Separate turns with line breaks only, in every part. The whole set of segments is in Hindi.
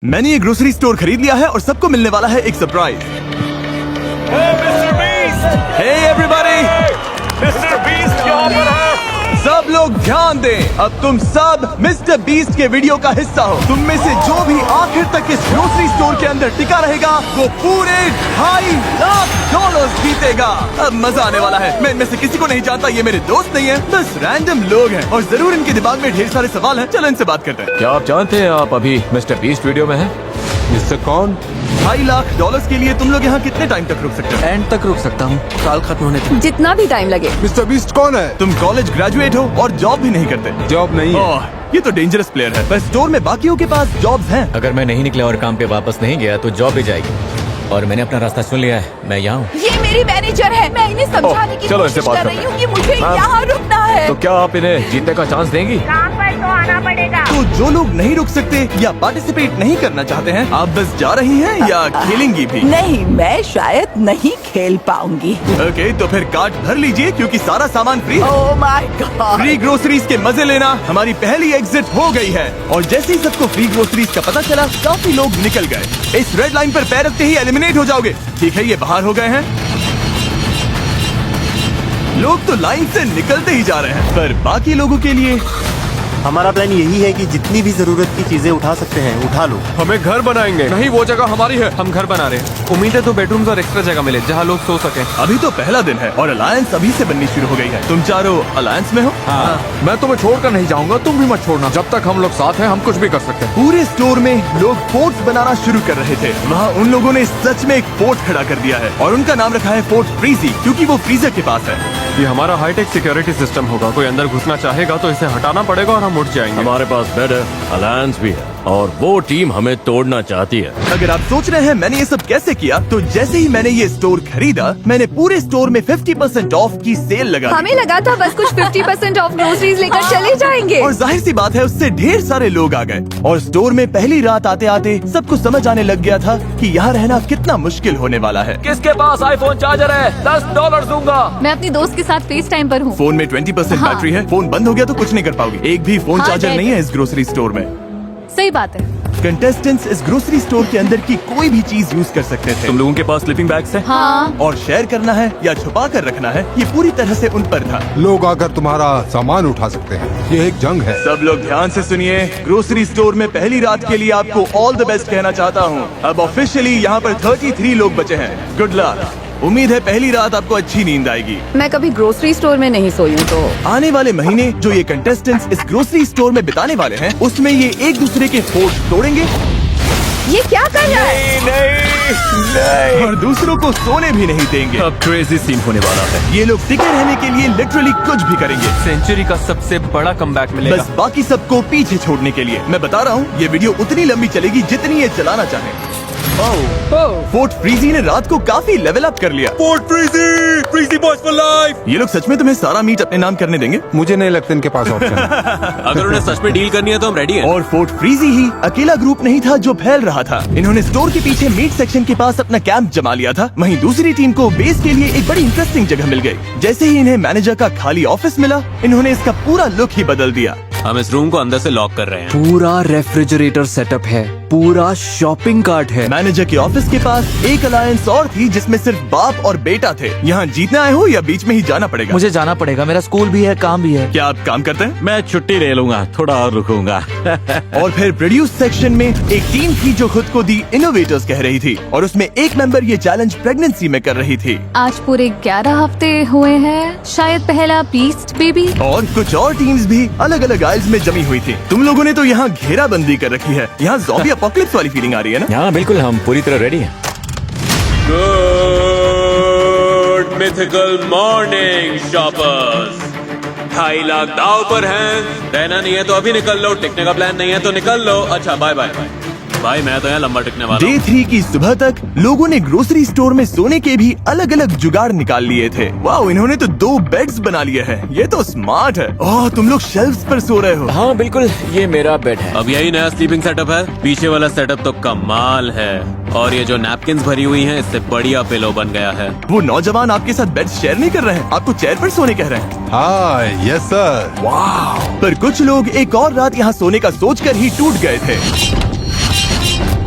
मैंने ये ग्रोसरी स्टोर खरीद लिया है और सबको मिलने वाला है एक surprise. Hey everybody,
Mister Beast यहाँ पर है।
सब लोग ध्यान दें, अब तुम सब मिस्टर बीस्ट के वीडियो का हिस्सा हो। तुम में से जो भी आखिर तक इस ग्रोसरी स्टोर के अंदर टिका रहेगा वो पूरे $2.5 जीतेगा। अब मजा आने वाला है। मैं इनमें से किसी को नहीं जानता, ये मेरे दोस्त नहीं है, बस रैंडम लोग हैं और जरूर इनके दिमाग में ढेर सारे सवाल हैं। चलो इनसे बात करते हैं।
क्या आप जानते हैं आप अभी मिस्टर बीस्ट वीडियो में हैं?
इससे कौन?
$2.5 लाख के लिए तुम लोग यहाँ कितने टाइम तक रुक सकते हो?
एंड तक रुक सकता हूँ, साल खत्म होने तक।
जितना भी टाइम लगे।
मिस्टर बीस्ट कौन है?
तुम कॉलेज ग्रेजुएट हो और जॉब भी नहीं करते।
जॉब नहीं है।
ओह, ये तो डेंजरस प्लेयर है। पर स्टोर में बाकियों के पास जॉब्स हैं।
अगर मैं नहीं निकला और काम पे वापस नहीं गया तो जॉब भी जाएगी। और मैंने अपना रास्ता चुन लिया है, मैं यहाँ हूँ।
ये मेरी मैनेजर है, मैं इन्हें समझाने की
चलो
कोशिश
इनसे बात
कर
करते
रही
हैं।
हूँ कि मुझे
हाँ।
यहाँ रुकना है।
तो क्या आप इन्हें जीतने का चांस देंगी?
काम पर तो आना पड़ेगा।
तो जो लोग नहीं रुक सकते या पार्टिसिपेट नहीं करना चाहते हैं, आप बस जा रही हैं या खेलेंगी भी?
नहीं, मैं शायद नहीं खेल पाऊंगी।
ओके, तो फिर कार्ट भर लीजिए क्योंकि सारा सामान फ्री है।
ओह माय गॉड।
फ्री ग्रोसरीज के मजे लेना हमारी पहली एग्जिट हो गई है। और जैसे ही सबको फ्री ग्रोसरीज का पता चला, काफी लोग निकल गए। इस रेड लाइन पर पैर रखते ही एलिमिनेट हो जाओगे। ठीक है, ये बाहर हो गए हैं। लोग तो लाइन से निकलते ही जा रहे हैं, पर बाकी लोगों के लिए
हमारा प्लान यही है कि जितनी भी जरूरत की चीजें उठा सकते हैं उठा लो।
हमें घर बनाएंगे।
नहीं, वो जगह हमारी है, हम घर बना रहे हैं। उम्मीद है तो बेडरूम्स और एक्स्ट्रा जगह मिले जहाँ लोग सो सके।
अभी तो पहला दिन है और अलायंस अभी से बननी शुरू हो गई है। तुम चारों अलायंस में हो?
मैं तुम्हें छोड़कर नहीं जाऊंगा, तुम भी मत छोड़ना। जब तक हम लोग साथ हैं हम कुछ भी कर सकते हैं।
पूरे स्टोर में लोग फोर्ट्स बनाना शुरू कर रहे थे। वहाँ उन लोगों ने सच में एक फोर्ट खड़ा कर दिया है और उनका नाम रखा है फोर्ट फ्रीजी, क्योंकि वो फ्रीजर के पास है।
ये हमारा हाईटेक सिक्योरिटी सिस्टम होगा। कोई अंदर घुसना चाहेगा तो इसे हटाना पड़ेगा और हम उठ जाएंगे।
हमारे पास बेड है, अलायंस भी है और वो टीम हमें तोड़ना चाहती है।
अगर आप सोच रहे हैं मैंने ये सब कैसे किया, तो जैसे ही मैंने ये स्टोर खरीदा, मैंने पूरे स्टोर में 50% ऑफ की सेल लगा दी।
हमें लगा था बस कुछ 50% ऑफ ग्रोसरीज लेकर चले जाएंगे।
और जाहिर सी बात है उससे ढेर सारे लोग आ गए और स्टोर में पहली रात आते आते सबको समझ आने लग गया था कि यहाँ रहना कितना मुश्किल होने वाला है।
किसके पास आईफोन चार्जर है? $10 दूंगा।
मैं अपनी दोस्त के साथ फेस टाइम पर हूँ।
फोन में 20%
हाँ।
बैटरी है। फोन बंद हो गया तो कुछ नहीं कर पाओगे। एक भी फोन
हाँ,
चार्जर
डैड।
नहीं है इस ग्रोसरी स्टोर में।
सही बात है।
कंटेस्टेंट्स इस ग्रोसरी स्टोर के अंदर की कोई भी चीज यूज कर सकते थे।
तुम लोगों के पास स्लीपिंग बैग्स हैं?
हाँ,
और शेयर करना है या छुपा कर रखना है, ये पूरी तरह से उन पर था।
लोग आकर तुम्हारा सामान उठा सकते हैं। ये एक जंग है।
सब लोग ध्यान से सुनिए। ग्रोसरी स्टोर में पहली रात के लिए आपको ऑल द बेस्ट कहना चाहता हूँ। अब ऑफिशियली यहाँ पर 33 लोग बचे हैं। Good luck. उम्मीद है पहली रात आपको अच्छी नींद आएगी।
मैं कभी ग्रोसरी स्टोर में नहीं सोई हूँ, तो
आने वाले महीने जो ये कंटेस्टेंट्स इस ग्रोसरी स्टोर में बिताने वाले हैं, उसमें ये एक दूसरे के फोर्ट तोड़ेंगे
ये क्या कर रहा है?
और दूसरों को सोने भी नहीं देंगे।
अब क्रेजी सीन होने वाला है।
ये लोग टिके रहने के लिए लिटरली कुछ भी करेंगे,
सेंचुरी का सबसे बड़ा कमबैक मिलेगा।
बस बाकी सबको पीछे छोड़ने के लिए। मैं बता रहा हूँ, ये वीडियो उतनी लंबी चलेगी जितनी ये चलाना चाहे। फोर्ट फ्रीजी ने रात को काफी लेवल अप कर लिया।
Fort frizzy, frizzy boys for life.
ये लोग सच में तुम्हें सारा मीट अपने नाम करने देंगे?
मुझे नहीं लगता इनके पास ऑप्शन है।
अगर उन्हें सच में डील करनी है तो हम रेडी हैं।
और फोर्ट फ्रीजी ही अकेला ग्रुप नहीं था जो फैल रहा था। इन्होंने स्टोर के पीछे मीट सेक्शन के पास अपना कैंप जमा लिया था। वहीं दूसरी टीम को बेस के लिए एक बड़ी इंटरेस्टिंग जगह मिल गई। जैसे ही इन्हें मैनेजर का खाली ऑफिस मिला, इन्होंने इसका पूरा लुक ही बदल दिया।
हम इस रूम को अंदर से लॉक कर रहे हैं।
पूरा रेफ्रिजरेटर सेटअप है, पूरा शॉपिंग कार्ट है।
मैनेजर के ऑफिस के पास एक अलायंस और थी जिसमें सिर्फ बाप और बेटा थे। यहाँ जीतने आए हो या बीच में ही जाना पड़ेगा?
मुझे जाना पड़ेगा, मेरा स्कूल भी है, काम भी है।
क्या आप काम करते हैं?
मैं छुट्टी ले लूंगा, थोड़ा और रुकूंगा।
और फिर प्रोड्यूस सेक्शन में एक टीम थी जो खुद को दी इनोवेटर्स कह रही थी और उसमें एक मेंबर ये चैलेंज प्रेगनेंसी में कर रही थी।
आज पूरे 11 हफ्ते हुए हैं। शायद पहला बीस्ट बेबी।
और कुछ और टीम्स भी अलग अलग आइल्स में जमी हुई थी। तुम लोगों ने तो यहाँ घेराबंदी कर रखी है। यहाँ ज़ॉम्बी अपोकलिप्स वाली फीलिंग आ रही है ना?
हाँ बिल्कुल, हम पूरी तरह रेडी हैं।
Good mythical morning shoppers. 2.5 lakh दाव पर हैं। रहना नहीं है तो अभी निकल लो, टिकने का प्लान नहीं है तो निकल लो। अच्छा बाय बाय। भाई मैं तो यहाँ लंबा टिकने वाला
डे 3 की सुबह तक लोगों ने ग्रोसरी स्टोर में सोने के भी अलग अलग जुगाड़ निकाल लिए थे। वाह, इन्होंने तो 2 बेड्स बना लिए हैं। ये तो स्मार्ट है। ओह, तुम लोग शेल्फ्स पर सो रहे हो।
हाँ बिल्कुल, ये मेरा बेड है।
अब यही नया स्लीपिंग सेटअप है। पीछे वाला सेटअप तो कमाल है। और ये जो नैपकिन्स भरी हुई हैं, इससे बढ़िया पिलो बन गया है।
वो नौजवान आपके साथ बेड शेयर नहीं कर रहे हैं, आपको चेयर पर सोने कह रहे हैं।
हाँ, यस सर।
वाह, पर कुछ लोग एक और रात यहाँ सोने का सोचकर ही टूट गए थे।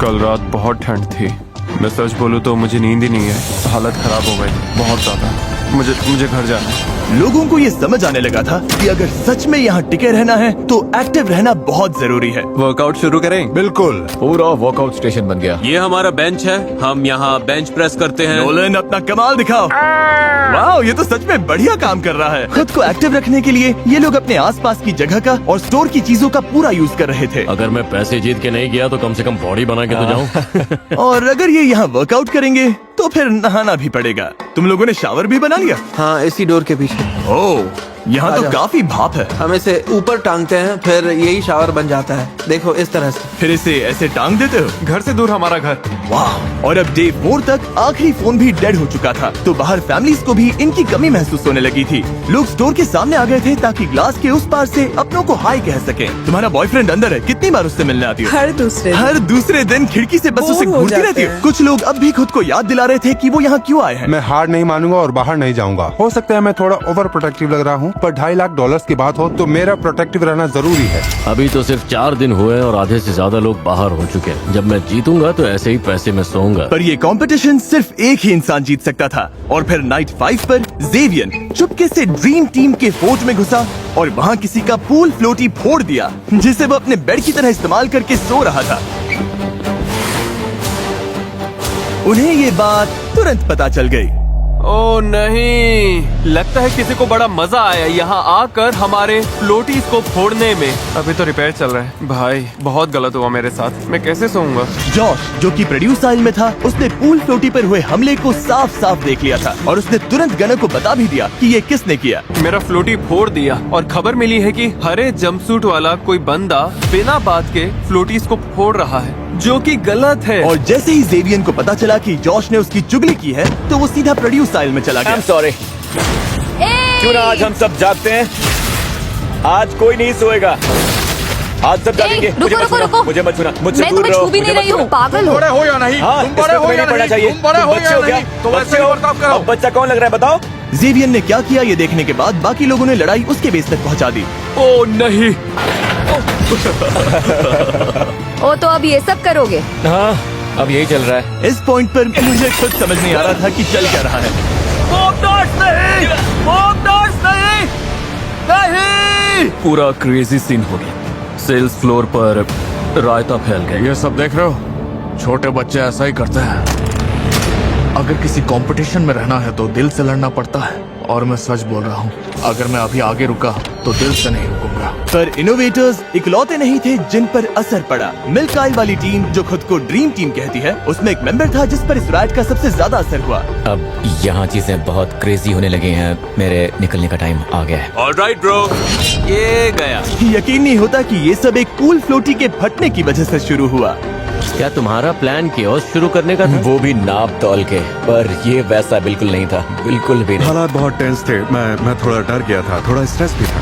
कल रात बहुत ठंड थी। मैं सच बोलूं तो मुझे नींद ही नहीं है। हालत खराब हो गई बहुत ज्यादा। मुझे घर जाना है।
लोगों को ये समझ आने लगा था कि अगर सच में यहाँ टिके रहना है तो एक्टिव रहना बहुत जरूरी है।
वर्कआउट शुरू करें?
बिल्कुल।
पूरा वर्कआउट स्टेशन बन गया।
ये हमारा बेंच है, हम यहाँ बेंच प्रेस करते हैं।
नोलन अपना कमाल दिखाओ। वाह, ये तो सच में बढ़िया काम कर रहा है। खुद को एक्टिव रखने के लिए ये लोग अपने आसपास की जगह का और स्टोर की चीजों का पूरा यूज कर रहे थे।
अगर मैं पैसे जीत के नहीं गया तो कम से कम बॉडी बना के तो जाऊं।
और अगर ये यहाँ वर्कआउट करेंगे तो फिर नहाना भी पड़ेगा। तुम लोगों ने शावर भी बना लिया?
हाँ, इसी डोर के पीछे।
ओह, यहाँ तो काफी भाप है।
हम इसे ऊपर टांगते हैं, फिर यही शावर बन जाता है। देखो इस तरह से।
फिर इसे ऐसे टांग देते हो?
घर से दूर हमारा घर।
वाह। और अब डे 4 तक आखिरी फोन भी डेड हो चुका था, तो बाहर फैमिलीज को भी इनकी कमी महसूस होने लगी थी। लोग स्टोर के सामने आ गए थे ताकि ग्लास के उस पार से अपनों को हाय कह सके। तुम्हारा बॉयफ्रेंड अंदर है, कितनी बार उससे मिलने आती हो? हर दूसरे दिन खिड़की से बस उसे घूरती रहती हो। कुछ लोग अब भी खुद को याद दिला रहे थे कि वो यहाँ क्यों आए हैं।
मैं हार नहीं मानूंगा और बाहर नहीं जाऊंगा। हो सकता है मैं थोड़ा ओवर प्रोटेक्टिव लग रहा हूँ, पर $2.5 लाख की बात हो तो मेरा प्रोटेक्टिव रहना जरूरी है।
अभी तो सिर्फ 4 दिन हुए और आधे से ज्यादा लोग बाहर हो चुके हैं। जब मैं जीतूंगा तो ऐसे ही पैसे में सोऊंगा।
पर ये कंपटीशन सिर्फ एक ही इंसान जीत सकता था। और फिर नाइट 5 पर जेवियन चुपके से ड्रीम टीम के फोर्ट में घुसा और वहाँ किसी का पूल फ्लोटी फोड़ दिया, जिसे वो अपने बेड की तरह इस्तेमाल करके सो रहा था। उन्हें ये बात तुरंत पता चल गई।
ओ नहीं, लगता है किसी को बड़ा मजा आया यहाँ आकर हमारे फ्लोटीज को फोड़ने में। अभी तो रिपेयर चल रहा है। भाई बहुत गलत हुआ मेरे साथ। मैं कैसे सोऊंगा?
जॉश, जो कि प्रोड्यूस आइल में था, उसने पूल फ्लोटी पर हुए हमले को साफ साफ देख लिया था और उसने तुरंत गनर को बता भी दिया कि ये किसने किया।
मेरा फ्लोटी फोड़ दिया और खबर मिली है कि हरे जंपसूट वाला कोई बंदा बिना बात के फ्लोटीज को फोड़ रहा है, जो कि गलत है।
और जैसे ही जेवियन को पता चला कि जॉश ने उसकी चुगली की है, तो वो सीधा प्रोड्यूस आइल में चला गया।
सॉरी। क्यों ना आज हम सब जागते हैं? आज कोई नहीं सोएगा। आज सब जागेंगे।
रुको।
मुझे मत छूना। मुझसे
मैं
दूर
तुम्हें
रहो।
छू भी नहीं
मुझे
रही
मत
हूँ, पागल हो।
बड़े हो या नहीं?
हाँ,
तुम बड़े हो या
पढ़ना
नहीं?
चाहिए।
तुम बड़े हो
बच्चे
या
हो क्या?
नहीं? तो
बच्चे
वैसे ही
हो?
बर्ताव करो।
अब बच्चा कौन लग रहा है बताओ?
जेवियन ने क्या किया ये देखने के बाद बाकी लोगों ने लड़ाई उसके बेस तक पहुंचा दी।
ओ नहीं।
ओ तो अब ये सब करोगे?
हाँ, अब यही चल रहा है।
इस पॉइंट पर मुझे खुद समझ नहीं आ रहा था कि चल क्या रहा है।
नहीं! पूरा क्रेजी सीन हो गया। सेल्स फ्लोर पर रायता फैल गया।
ये सब देख रहे हो? छोटे बच्चे ऐसा ही करते हैं। अगर किसी कंपटीशन में रहना है तो दिल से लड़ना पड़ता है, और मैं सच बोल रहा हूँ, अगर मैं अभी आगे रुका तो दिल से नहीं रुकूंगा।
पर इनोवेटर्स इकलौते नहीं थे जिन पर असर पड़ा। मिल्क आइल वाली टीम, जो खुद को ड्रीम टीम कहती है, उसमें एक मेंबर था जिस पर इस राइट का सबसे ज्यादा असर हुआ।
अब यहाँ चीजें बहुत क्रेजी होने लगी हैं। मेरे निकलने का टाइम आ गया है।
ऑलराइट ब्रो, ये गया।
यकीन नहीं होता कि ये सब एक पूल फ्लोटी के फटने की वजह से शुरू हुआ।
क्या तुम्हारा प्लान कियोस्क शुरू करने का था?
वो भी नाप तौल के, पर ये वैसा बिल्कुल नहीं था, बिल्कुल भी नहीं।
हालात बहुत टेंस थे। मैं थोड़ा डर गया था, थोड़ा स्ट्रेस भी था।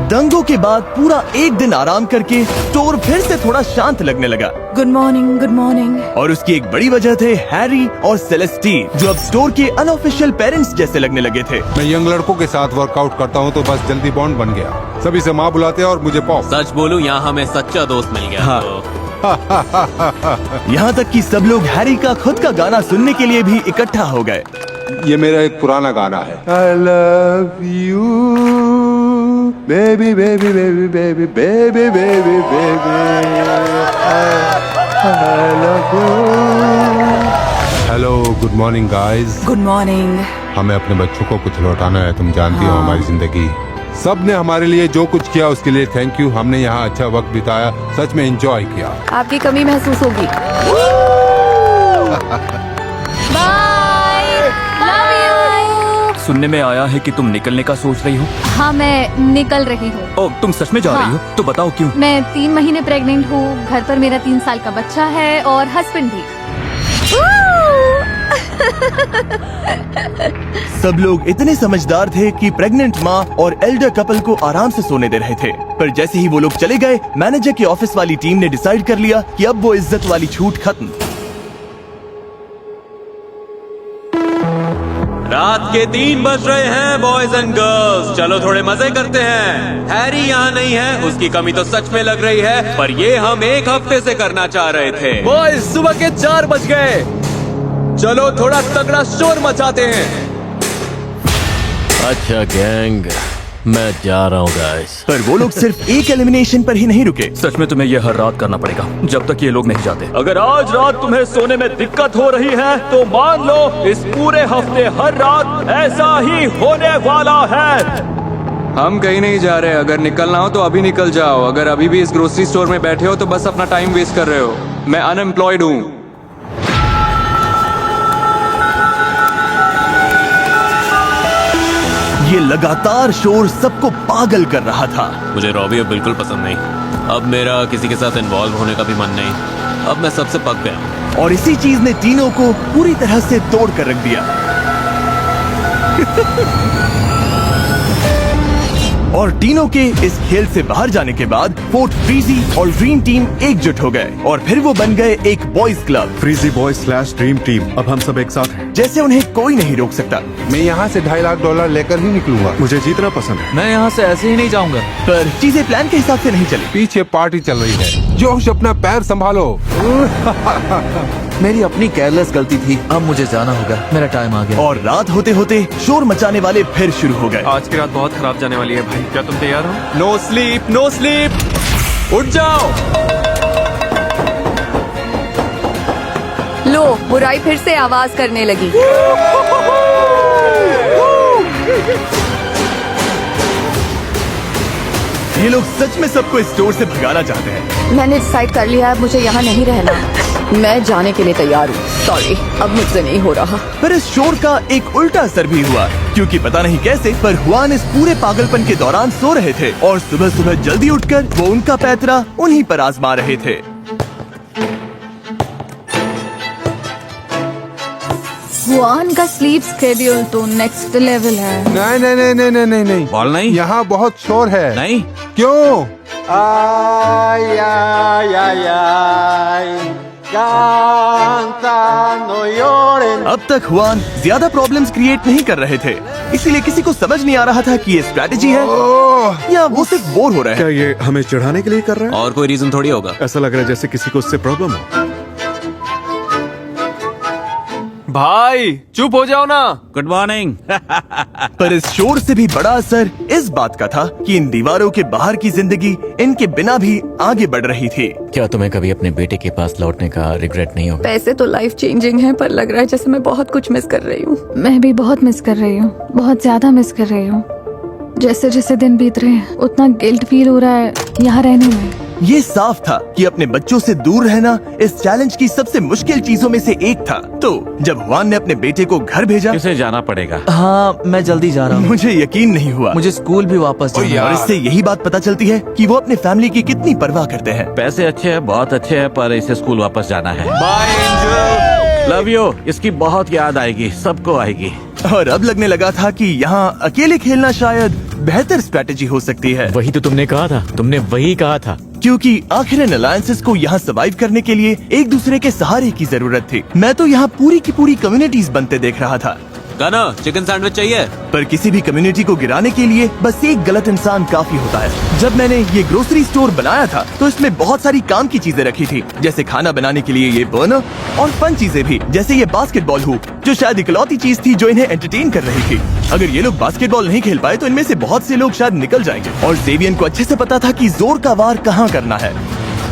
दंगों के बाद पूरा एक दिन आराम करके स्टोर फिर से थोड़ा शांत लगने लगा।
Good morning, good morning.
और उसकी एक बड़ी वजह थे हैरी और सेलेस्टीन, जो अब स्टोर के अनऑफिशियल पेरेंट्स जैसे लगने लगे थे।
मैं यंग लड़कों के साथ वर्कआउट करता हूँ तो बस जल्दी बॉन्ड बन गया। सभी से माँ बुलाते हैं और मुझे पॉप।
सच बोलूं, यहाँ हमें सच्चा दोस्त मिल गया।
हाँ।
तो
यहाँ तक कि सब लोग हैरी का खुद का गाना सुनने के लिए भी इकट्ठा हो गए।
ये मेरा एक पुराना गाना है। I love you, baby, baby, baby, baby, baby, baby, baby. I love you. Hello, good morning, guys.
Good morning.
हमें अपने बच्चों को कुछ लौटाना है। तुम जानती हो हमारी जिंदगी। सब ने हमारे लिए जो कुछ किया उसके लिए थैंक यू। हमने यहाँ अच्छा वक्त बिताया, सच में एंजॉय किया।
आपकी कमी महसूस होगी।
Bye, love you.
सुनने में आया है कि तुम निकलने का सोच रही हो।
हाँ, मैं निकल रही हूँ।
ओ, तुम सच में जा
हाँ।
रही हो? तो बताओ क्यों?
मैं 3 महीने प्रेग्नेंट हूँ। घर पर मेरा 3 साल का बच्चा है और हस्बैंड भी।
सब लोग इतने समझदार थे कि प्रेग्नेंट माँ और एल्डर कपल को आराम से सोने दे रहे थे। पर जैसे ही वो लोग चले गए, मैनेजर की ऑफिस वाली टीम ने डिसाइड कर लिया कि अब वो इज्जत वाली छूट खत्म।
रात के 3 बज रहे हैं बॉयज एंड गर्ल्स, चलो थोड़े मजे करते हैं। हैरी यहाँ नहीं है, उसकी कमी तो सच में लग रही है, पर ये हम 1 हफ्ते से करना चाह रहे थे।
बॉयज सुबह के 4 बज गए, चलो थोड़ा तगड़ा शोर मचाते हैं।
अच्छा गैंग, मैं जा रहा हूँ गाइस।
पर वो लोग सिर्फ एक एलिमिनेशन पर ही नहीं रुके।
सच में तुम्हें ये हर रात करना पड़ेगा जब तक ये लोग नहीं जाते। अगर आज रात तुम्हें सोने में दिक्कत हो रही है तो मान लो इस पूरे हफ्ते हर रात ऐसा ही होने वाला है।
हम कहीं नहीं जा रहे, अगर निकलना हो तो अभी निकल जाओ। अगर अभी भी इस ग्रोसरी स्टोर में बैठे हो तो बस अपना टाइम वेस्ट कर रहे हो। मैं अनएम्प्लॉयड हूँ। ये लगातार शोर सबको पागल कर रहा था।
मुझे रॉबी अब बिल्कुल पसंद नहीं। अब मेरा किसी के साथ इन्वॉल्व होने का भी मन नहीं। अब मैं सबसे पक गया।
और इसी चीज ने टीनो को पूरी तरह से तोड़ कर रख दिया। और टीनो के इस खेल से बाहर जाने के बाद फोर्ट फ्रीजी और ड्रीम टीम एकजुट हो गए और फिर वो बन गए एक boys club,
frizzy boys / dream team. अब हम सब एक साथ हैं।
जैसे उन्हें कोई नहीं रोक सकता।
मैं यहाँ से $2.5 लाख लेकर ही निकलूंगा।
मुझे जीतना पसंद है।
मैं यहाँ से ऐसे ही नहीं जाऊंगा।
पर चीजें प्लान के हिसाब से नहीं चली।
पीछे पार्टी चल रही है। जोश, अपना पैर संभालो।
मेरी अपनी केयरलेस गलती थी। अब मुझे जाना होगा, मेरा टाइम आ गया।
और रात होते होते शोर मचाने वाले फिर शुरू हो गए।
आज की रात बहुत खराब जाने वाली है भाई, क्या तुम तैयार हो?
नो स्लीप, नो स्लीप, उठ जाओ।
लो, बुराई फिर से आवाज करने लगी।
ये लोग सच में सबको स्टोर से भगाना चाहते हैं।
मैंने डिसाइड कर लिया है, मुझे यहाँ नहीं रहना। मैं जाने के लिए तैयार हूँ। सॉरी, अब मुझसे नहीं हो रहा।
पर इस शोर का एक उल्टा असर भी हुआ, क्योंकि पता नहीं कैसे पर हुआन इस पूरे पागलपन के दौरान सो रहे थे और सुबह सुबह जल्दी उठकर वो उनका पैतरा उन्हीं पर आजमा रहे थे।
हुआन का स्लीप स्केड्यूल तो नेक्स्ट लेवल है।
नहीं नहीं नहीं नहीं नहीं नहीं नहीं,
बॉल नहीं,
यहाँ बहुत शोर है।
नहीं
क्यों?
अब तक हुआन ज्यादा प्रॉब्लम्स क्रिएट नहीं कर रहे थे, इसीलिए किसी को समझ नहीं आ रहा था कि ये स्ट्रैटेजी है या वो सिर्फ बोर हो रहे हैं।
क्या ये हमें चिढ़ाने के लिए कर रहा है?
और कोई रीजन थोड़ी होगा।
ऐसा लग रहा है जैसे किसी को उससे प्रॉब्लम हो।
भाई चुप हो जाओ ना।
Good morning.
पर इस शोर से भी बड़ा असर इस बात का था कि इन दीवारों के बाहर की जिंदगी इनके बिना भी आगे बढ़ रही थी।
क्या तुम्हें कभी अपने बेटे के पास लौटने का रिग्रेट नहीं होगा?
पैसे तो लाइफ चेंजिंग है, पर लग रहा है जैसे मैं बहुत कुछ मिस कर रही हूँ।
मैं भी बहुत मिस कर रही हूँ, बहुत ज्यादा मिस कर रही हूँ। जैसे जैसे दिन बीत रहे हैं उतना गिल्ट फील हो रहा है यहाँ रहने में।
ये साफ था कि अपने बच्चों से दूर रहना इस चैलेंज की सबसे मुश्किल चीजों में से एक था। तो जब हुआन ने अपने बेटे को घर भेजा,
इसे जाना पड़ेगा।
हाँ, मैं जल्दी जा रहा हूँ।
मुझे यकीन नहीं हुआ।
मुझे स्कूल भी वापस जाना है।
और इससे यही बात पता चलती है कि वो अपने फैमिली की कितनी परवाह करते हैं।
पैसे अच्छे हैं, बहुत अच्छे हैं, पर इसे स्कूल वापस जाना है।
Bye angel.
Love you. इसकी बहुत याद आएगी, सबको आएगी।
और अब लगने लगा था कि यहाँ अकेले खेलना शायद बेहतर स्ट्रैटेजी हो सकती है।
वही तो तुमने कहा था, तुमने वही कहा था।
क्योंकि आखिर इन अलायंसेस को यहाँ सर्वाइव करने के लिए एक दूसरे के सहारे की जरूरत थी। मैं तो यहाँ पूरी की पूरी कम्युनिटीज बनते देख रहा था।
गाना चिकन सैंडविच चाहिए?
पर किसी भी कम्युनिटी को गिराने के लिए बस एक गलत इंसान काफी होता है। जब मैंने ये ग्रोसरी स्टोर बनाया था तो इसमें बहुत सारी काम की चीजें रखी थी, जैसे खाना बनाने के लिए ये बर्नर और फन चीजें भी, जैसे ये बास्केटबॉल हुप, जो शायद इकलौती चीज थी जो इन्हें एंटरटेन कर रही थी। अगर ये लोग बास्केटबॉल नहीं खेल पाए तो इनमें से बहुत से लोग शायद निकल जाएंगे। और जेवियन को अच्छे से पता था कि जोर का वार कहाँ करना है।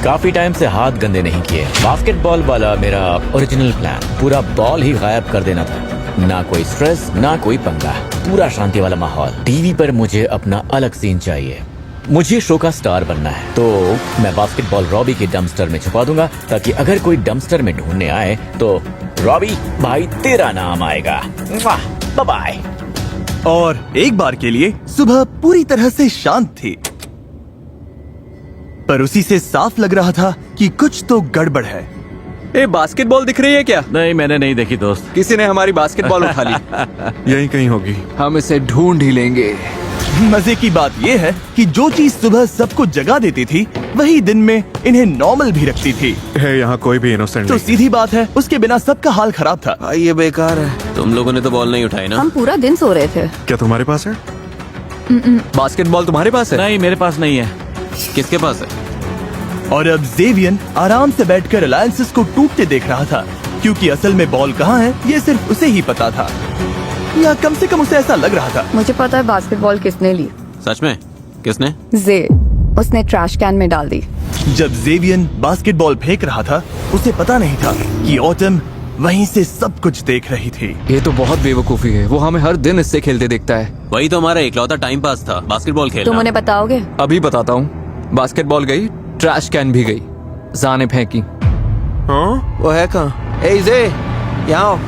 काफी टाइम से हाथ गंदे नहीं किए। बास्केटबॉल वाला मेरा ओरिजिनल प्लान, पूरा बॉल ही गायब कर देना था। ना कोई स्ट्रेस, ना कोई पंगा, पूरा शांति वाला माहौल। टीवी पर मुझे अपना अलग सीन चाहिए। मुझे शो का स्टार बनना है, तो मैं बास्केटबॉल रॉबी के डंपस्टर में छुपा दूंगा, ताकि अगर कोई डंपस्टर में ढूंढने आए तो रॉबी भाई तेरा नाम आएगा। Bye bye.
और एक बार के लिए सुबह पूरी तरह से शांत थी, पर उसी से साफ लग रहा था कि कुछ तो गड़बड़ है।
ए, बास्केटबॉल दिख रही है क्या?
नहीं, मैंने नहीं देखी दोस्त।
किसी ने हमारी बास्केटबॉल उठा ली।
यही कहीं होगी।
हम इसे ढूंढ ही लेंगे।
मजे की बात ये है कि जो चीज सुबह सबको जगा देती थी वही दिन में इन्हें नॉर्मल भी रखती थी।
यहाँ कोई भी इनोसेंट
तो सीधी बात है, उसके बिना सबका हाल खराब था।
ये बेकार है।
तुम लोगों ने तो बॉल नहीं उठाई ना?
हम पूरा दिन सो रहे थे।
क्या तुम्हारे पास है?
बास्केटबॉल तुम्हारे पास है?
नहीं, मेरे पास नहीं है।
किसके पास है?
और अब जेवियन आराम से बैठकर अलायंसेस को टूटते देख रहा था, क्योंकि असल में बॉल कहाँ है ये सिर्फ उसे ही पता था, या कम से कम उसे ऐसा लग रहा था।
मुझे पता है बास्केटबॉल किसने ली।
सच में? किसने?
जे, उसने ट्रैश कैन में डाल दी।
जब जेवियन बास्केटबॉल फेंक रहा था, उसे पता नहीं था कि ऑटम वहीं से सब कुछ देख रही थी।
ये तो बहुत बेवकूफी है, वो हमें हर दिन इससे खेलते देखता है।
वही तो हमारा इकलौता टाइम पास था, बास्केटबॉल खेलना।
तुम उन्हें बताओगे?
अभी बताता हूँ। बास्केटबॉल गई, ट्रैश कैन भी गई, जा ने फेंकी।
हाँ? वो है कहाँ? ए जे, यहाँ आओ।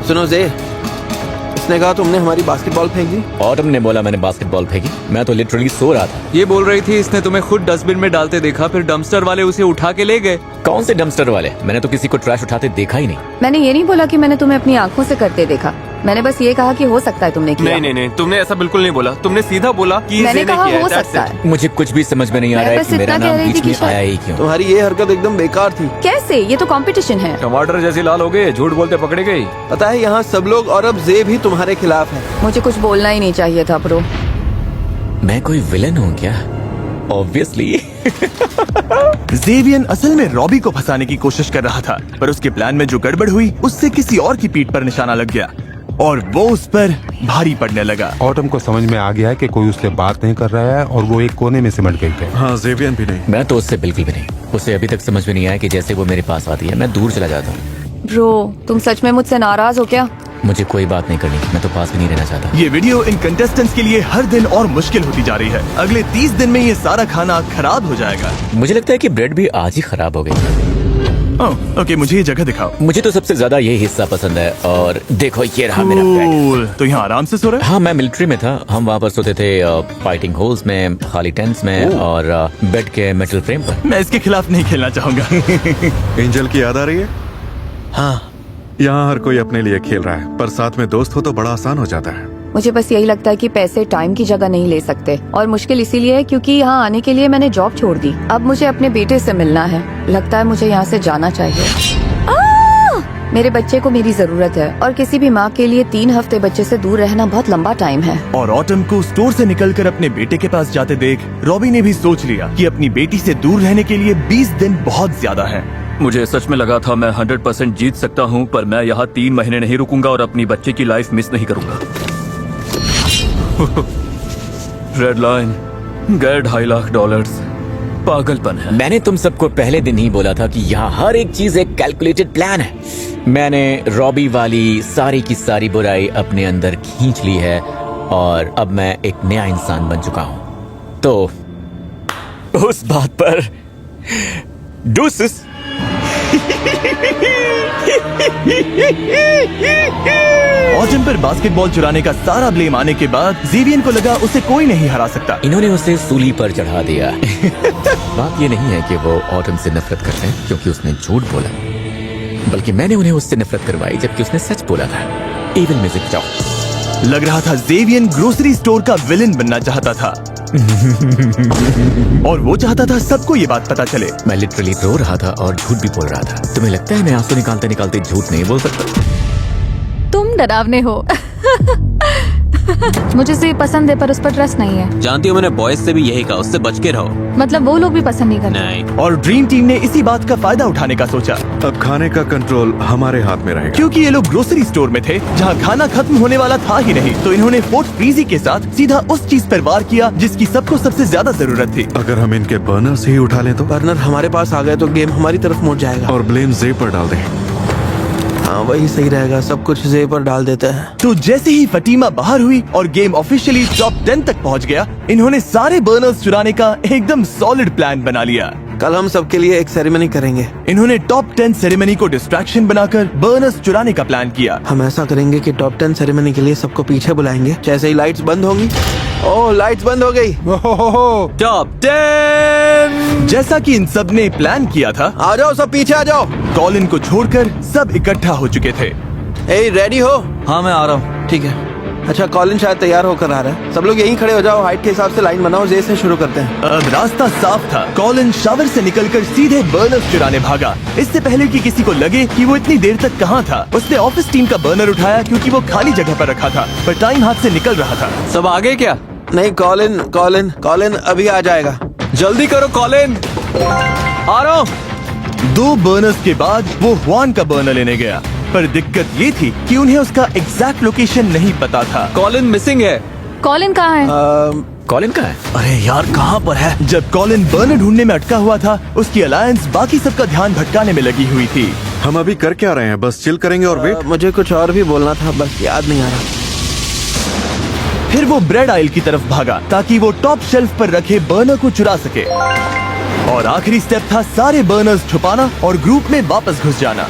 सुनो जे, उसने कहा तुमने हमारी बास्केटबॉल फेंक दी।
ऑटम ने बोला मैंने बास्केटबॉल फेंकी। मैं तो लिटरली सो रहा था।
ये बोल रही थी इसने तुम्हें खुद डस्टबिन में डालते देखा, फिर डंपस्टर वाले उसे उठा के ले गए।
कौन से डंपस्टर वाले? मैंने तो किसी को ट्रैश उठाते देखा ही नहीं।
मैंने ये नहीं बोला कि मैंने तुम्हें अपनी आंखों से करते देखा। मैंने बस ये कहा कि हो सकता है तुमने किया।
नहीं, तुमने ऐसा बिल्कुल नहीं बोला। तुमने सीधा बोला कि
मैंने
जे ने
कहा
किया है,
हो
that's
सकता
it।
है।
मुझे कुछ भी समझ में नहीं आ
मैं
रहा है
बस
कि मेरा
इतना कह
नाम
रही थी
बीच
कि
में
शायद-
आया ही क्यों।
तुम्हारी ये हरकत एकदम बेकार थी।
कैसे? ये तो कंपटीशन है।
टमाटर जैसी लाल हो गए, झूठ बोलते पकड़े गई।
पता है यहाँ सब लोग और अब जे भी तुम्हारे खिलाफ है।
मुझे कुछ बोलना ही नहीं चाहिए था ब्रो।
मैं कोई विलन हूँ क्या? ऑब्वियसली।
जेवियन असल में रॉबी को फंसाने की कोशिश कर रहा था, पर उसके प्लान में जो गड़बड़ हुई उससे किसी और की पीठ पर निशाना लग गया और वो उस पर भारी पड़ने लगा।
ऑटम को समझ में आ गया है कि कोई उससे बात नहीं कर रहा है और वो एक कोने में सिमट गई है।
हाँ, जेवियन भी नहीं।
मैं तो उससे बिल्कुल भी नहीं। उसे अभी तक समझ में नहीं आया कि जैसे वो मेरे पास आती है मैं दूर चला जाता हूँ।
ब्रो, तुम सच में मुझसे नाराज हो क्या?
मुझे कोई बात नहीं करनी, मैं तो पास भी नहीं रहना चाहता।
ये वीडियो इन कंटेस्टेंट्स के लिए हर दिन और मुश्किल होती जा रही है। अगले 30 दिन में ये सारा खाना खराब हो जाएगा।
मुझे लगता है कि ब्रेड भी आज ही खराब हो गई।
ओके, मुझे ये जगह दिखाओ।
मुझे तो सबसे ज्यादा ये हिस्सा पसंद है। और देखो ये रहा मेरा बेड।
तो यहाँ आराम से सो रहे?
हाँ, मैं मिलिट्री में था। हम वहाँ पर सोते थे फाइटिंग होल्स में, खाली टेंट्स में और बेड के मेटल फ्रेम पर।
मैं इसके खिलाफ नहीं खेलना चाहूंगा।
एंजल की याद आ रही है?
हाँ,
यहाँ हर कोई अपने लिए खेल रहा है, पर साथ में दोस्त हो तो बड़ा आसान हो जाता है।
मुझे बस यही लगता है कि पैसे टाइम की जगह नहीं ले सकते, और मुश्किल इसीलिए है क्योंकि यहाँ आने के लिए मैंने जॉब छोड़ दी। अब मुझे अपने बेटे से मिलना है। लगता है मुझे यहाँ से जाना चाहिए। मेरे बच्चे को मेरी जरूरत है, और किसी भी माँ के लिए 3 हफ्ते बच्चे से दूर रहना बहुत लंबा टाइम है।
और ऑटम को स्टोर से निकलकर अपने बेटे के पास जाते देख रॉबी ने भी सोच लिया कि अपनी बेटी से दूर रहने के लिए 20 दिन बहुत ज्यादा है।
मुझे सच में लगा था मैं 100% जीत सकता हूँ, पर मैं यहाँ 3 महीने नहीं रुकूंगा और अपनी बच्चे की लाइफ मिस नहीं करूंगा। रेड लाइन गए $2.5 लाख। पागलपन है।
मैंने तुम सबको पहले दिन ही बोला था कि यहाँ हर एक चीज एक कैलकुलेटेड प्लान है। मैंने रॉबी वाली सारी की सारी बुराई अपने अंदर खींच ली है और अब मैं एक नया इंसान बन चुका हूँ। तो उस बात पर डूसिस।
ऑटम पर बास्केटबॉल चुराने का सारा ब्लेम आने के बाद जेवियन को लगा उसे कोई नहीं हरा सकता।
इन्होंने उसे सूली पर चढ़ा दिया। बात ये नहीं है कि वो ऑटम से नफरत करते हैं क्योंकि उसने झूठ बोला, बल्कि मैंने उन्हें उससे नफरत करवाई जबकि उसने सच बोला था। इविल म्यूजिक जाओ।
लग रहा था जेवियन ग्रोसरी स्टोर का विलेन बनना चाहता था और वो चाहता था सबको ये बात पता चले।
मैं लिटरली रो रहा था और झूठ भी बोल रहा था। तुम्हें लगता है मैं आंसू निकालते निकालते झूठ नहीं बोल सकता?
तुम डरावने हो। मुझे से पसंद है पर उस पर ट्रस्ट नहीं है।
जानती हो मैंने बॉयज से भी यही कहा, उससे बच के रहो।
मतलब वो लोग भी पसंद नहीं करते।
नहीं।
और ड्रीम टीम ने इसी बात का फायदा उठाने का सोचा।
अब खाने का कंट्रोल हमारे हाथ में रहेगा,
क्योंकि ये लोग ग्रोसरी स्टोर में थे जहाँ खाना खत्म होने वाला था ही नहीं, तो इन्होंने फोर्ट फ्रीजी के साथ सीधा उस चीज पर वार किया जिसकी सबको सबसे ज्यादा जरूरत थी।
अगर हम इनके बर्नर से ही उठा लें तो?
बर्नर हमारे पास आ गए तो गेम हमारी तरफ मुड़ जाएगा।
और ब्लेम जे पर डाल दें।
हाँ, वही सही रहेगा। सब कुछ जे पर डाल देते हैं।
तो जैसे ही फटीमा बाहर हुई और गेम ऑफिशियली टॉप 10 तक पहुंच गया, इन्होंने सारे बर्नर्स चुराने का एकदम सॉलिड प्लान बना लिया।
कल हम सबके लिए एक सेरेमनी करेंगे।
इन्होंने टॉप 10 सेरेमनी को डिस्ट्रैक्शन बनाकर बर्नर्स चुराने का प्लान किया।
हम ऐसा करेंगे कि टॉप 10 सेरेमनी के लिए सबको पीछे बुलाएंगे। जैसे ही लाइट्स बंद होंगी, ओह लाइट्स बंद हो गई।
टॉप 10 जैसा कि इन सब ने प्लान किया था।
आ जाओ सब पीछे आ जाओ।
कॉलिन को छोड़कर सब इकट्ठा हो चुके थे।
ए रेडी हो?
हाँ मैं आ रहा हूँ।
ठीक है। अच्छा कॉलिन शायद तैयार होकर आ रहा है। सब लोग यहीं खड़े हो जाओ, हाइट के हिसाब से लाइन बनाओ, जे से शुरू करते हैं।
अब रास्ता साफ था। कॉलिन शावर से निकलकर सीधे बर्नर्स चुराने भागा। इससे पहले कि किसी को लगे कि वो इतनी देर तक कहाँ था, उसने ऑफिस टीम का बर्नर उठाया क्योंकि वो खाली जगह पर रखा था, पर टाइम हाथ से निकल रहा था।
सब आगे क्या?
नहीं, कॉलिन कॉलिन कॉलिन अभी आ जाएगा।
जल्दी करो कॉलिन, आ रहा हूँ।
2 बर्नर्स के बाद वो हुआन का बर्नर लेने गया, पर दिक्कत ये थी कि उन्हें उसका एग्जैक्ट लोकेशन नहीं पता था।
कॉलिन मिसिंग है।
कॉलिन कहाँ है?
कॉलिन कहाँ है?
अरे यार कहाँ पर है? जब कॉलिन बर्नर ढूंढने में अटका हुआ था, उसकी अलायंस बाकी सबका ध्यान भटकाने में लगी हुई थी।
हम अभी कर क्या रहे हैं? बस चिल करेंगे और वेट।
मुझे कुछ और भी बोलना था, बस याद नहीं आ रहा।
फिर वो ब्रेड आइल की तरफ भागा ताकि वो टॉप शेल्फ पर रखे बर्नर को चुरा सके। और आखिरी स्टेप था सारे बर्नर्स छुपाना और ग्रुप में वापस घुस जाना।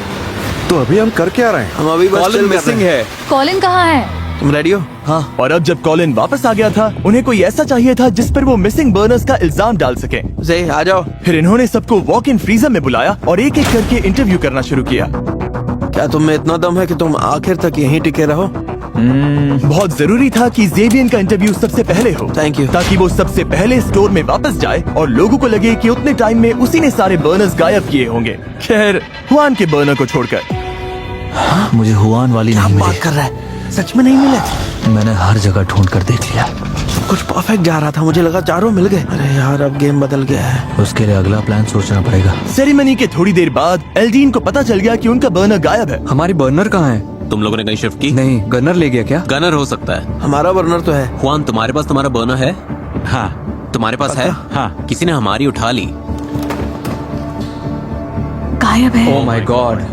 तो अभी हम कर क्या रहे हैं?
हम अभी बस
कॉलिन
chill कर
मिसिंग
रहे हैं।
है।
कॉलिन कहाँ है?
तुम रेडी हो?
हाँ, और अब जब कॉलिन वापस आ गया था, उन्हें कोई ऐसा चाहिए था जिस पर वो मिसिंग बर्नर्स का इल्जाम डाल सके।
जे आ जाओ।
फिर इन्होंने सबको वॉक इन फ्रीजर में बुलाया और एक एक करके इंटरव्यू करना शुरू किया।
क्या तुम में इतना दम है कि तुम आखिर तक यहीं टिके रहो?
बहुत जरूरी था कि जेवियन का इंटरव्यू सबसे पहले हो।
Thank you.
ताकि वो सबसे पहले स्टोर में वापस जाए और लोगों को लगे कि उतने टाइम में उसी ने सारे बर्नर्स गायब किए होंगे। खैर, हुआन के बर्नर को छोड़कर।
मुझे हुआन वाली नहीं
बात कर रहा है, सच में नहीं मिले?
मैंने हर जगह ढूंढ कर देख लिया।
सब कुछ परफेक्ट जा रहा था, मुझे लगा चारों मिल गए। अरे यार, अब गेम बदल गया है।
उसके लिए अगला प्लान सोचना पड़ेगा।
सेरेमनी के थोड़ी देर बाद एल्डीन को पता चल गया कि उनका बर्नर गायब है।
हमारी बर्नर कहाँ है?
तुम लोगों ने कहीं शिफ्ट की?
नहीं, गनर ले गया क्या?
गनर हो सकता है।
हमारा बर्नर तो है।
हुआन, तुम्हारे पास तुम्हारा बर्नर है?
हाँ
तुम्हारे पास है?
हाँ।
किसी ने हमारी उठा ली।
गायब है।
ओह माय गॉड।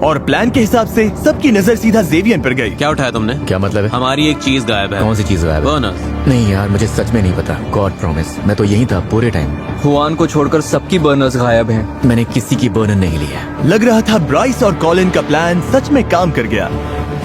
और प्लान के हिसाब से सबकी नजर सीधा जेवियन पर गई।
क्या उठाया तुमने?
क्या मतलब है?
हमारी एक चीज गायब है।
कौन सी चीज गायब है?
बर्नर।
नहीं यार, मुझे सच में नहीं पता। गॉड प्रॉमिस, मैं तो यही था पूरे टाइम।
हुआन को छोड़कर सबकी बर्नर्स गायब हैं।
मैंने किसी की बर्नर नहीं लिया।
लग रहा था ब्राइस और कॉलिन का प्लान सच में काम कर गया,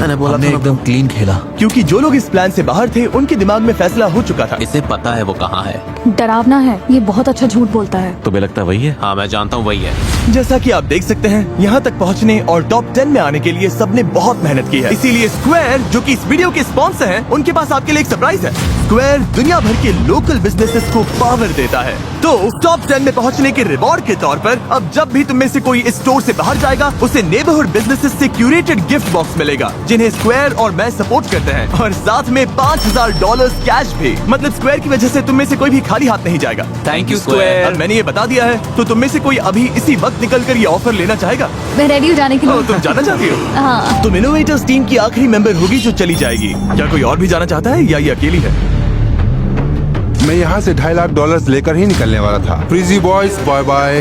मैंने बोला
हमने
था ना।
एकदम क्लीन खेला।
क्योंकि जो लोग इस प्लान से बाहर थे उनके दिमाग में फैसला हो चुका था।
इसे पता है वो कहाँ है।
डरावना है, ये बहुत अच्छा झूठ बोलता है।
तुम्हें लगता है वही है?
हाँ, मैं जानता हूँ वही है।
जैसा कि आप देख सकते हैं, यहाँ तक पहुँचने और टॉप 10 में आने के लिए सबने बहुत मेहनत की है। इसीलिए स्क्वायर, जो कि इस वीडियो के स्पॉन्सर हैं, उनके पास आपके लिए एक सरप्राइज है। स्क्वायर दुनिया भर के लोकल बिजनेसेस को पावर देता है। तो टॉप 10 में पहुँचने के रिवॉर्ड के तौर पर अब जब भी तुम में से कोई इस स्टोर से बाहर जाएगा, उसे नेबरहुड बिजनेसेस से क्यूरेटेड गिफ्ट बॉक्स मिलेगा, जिन्हें स्क्वायर और मैं सपोर्ट करते हैं, और साथ में $5000 कैश भी। मतलब स्क्वायर की वजह से तुम में से कोई भी खाली हाथ नहीं जाएगा।
थैंक यू
अब
स्क्वायर।
मैंने ये बता दिया है, तो तुम में से कोई अभी इसी वक्त निकलकर ये ऑफर लेना चाहेगा?
मैं रेडी हो जाने के
ओह,
लिए।
तुम जाना चाहती हो?
हाँ।
तुम इनोवेटर्स टीम की आखिरी मेंबर होगी जो चली जाएगी। क्या कोई और भी जाना चाहता है या ये अकेली है?
मैं यहाँ से $2.5 लेकर ही निकलने वाला था। फ्रीजी बॉयज, बाय बाय।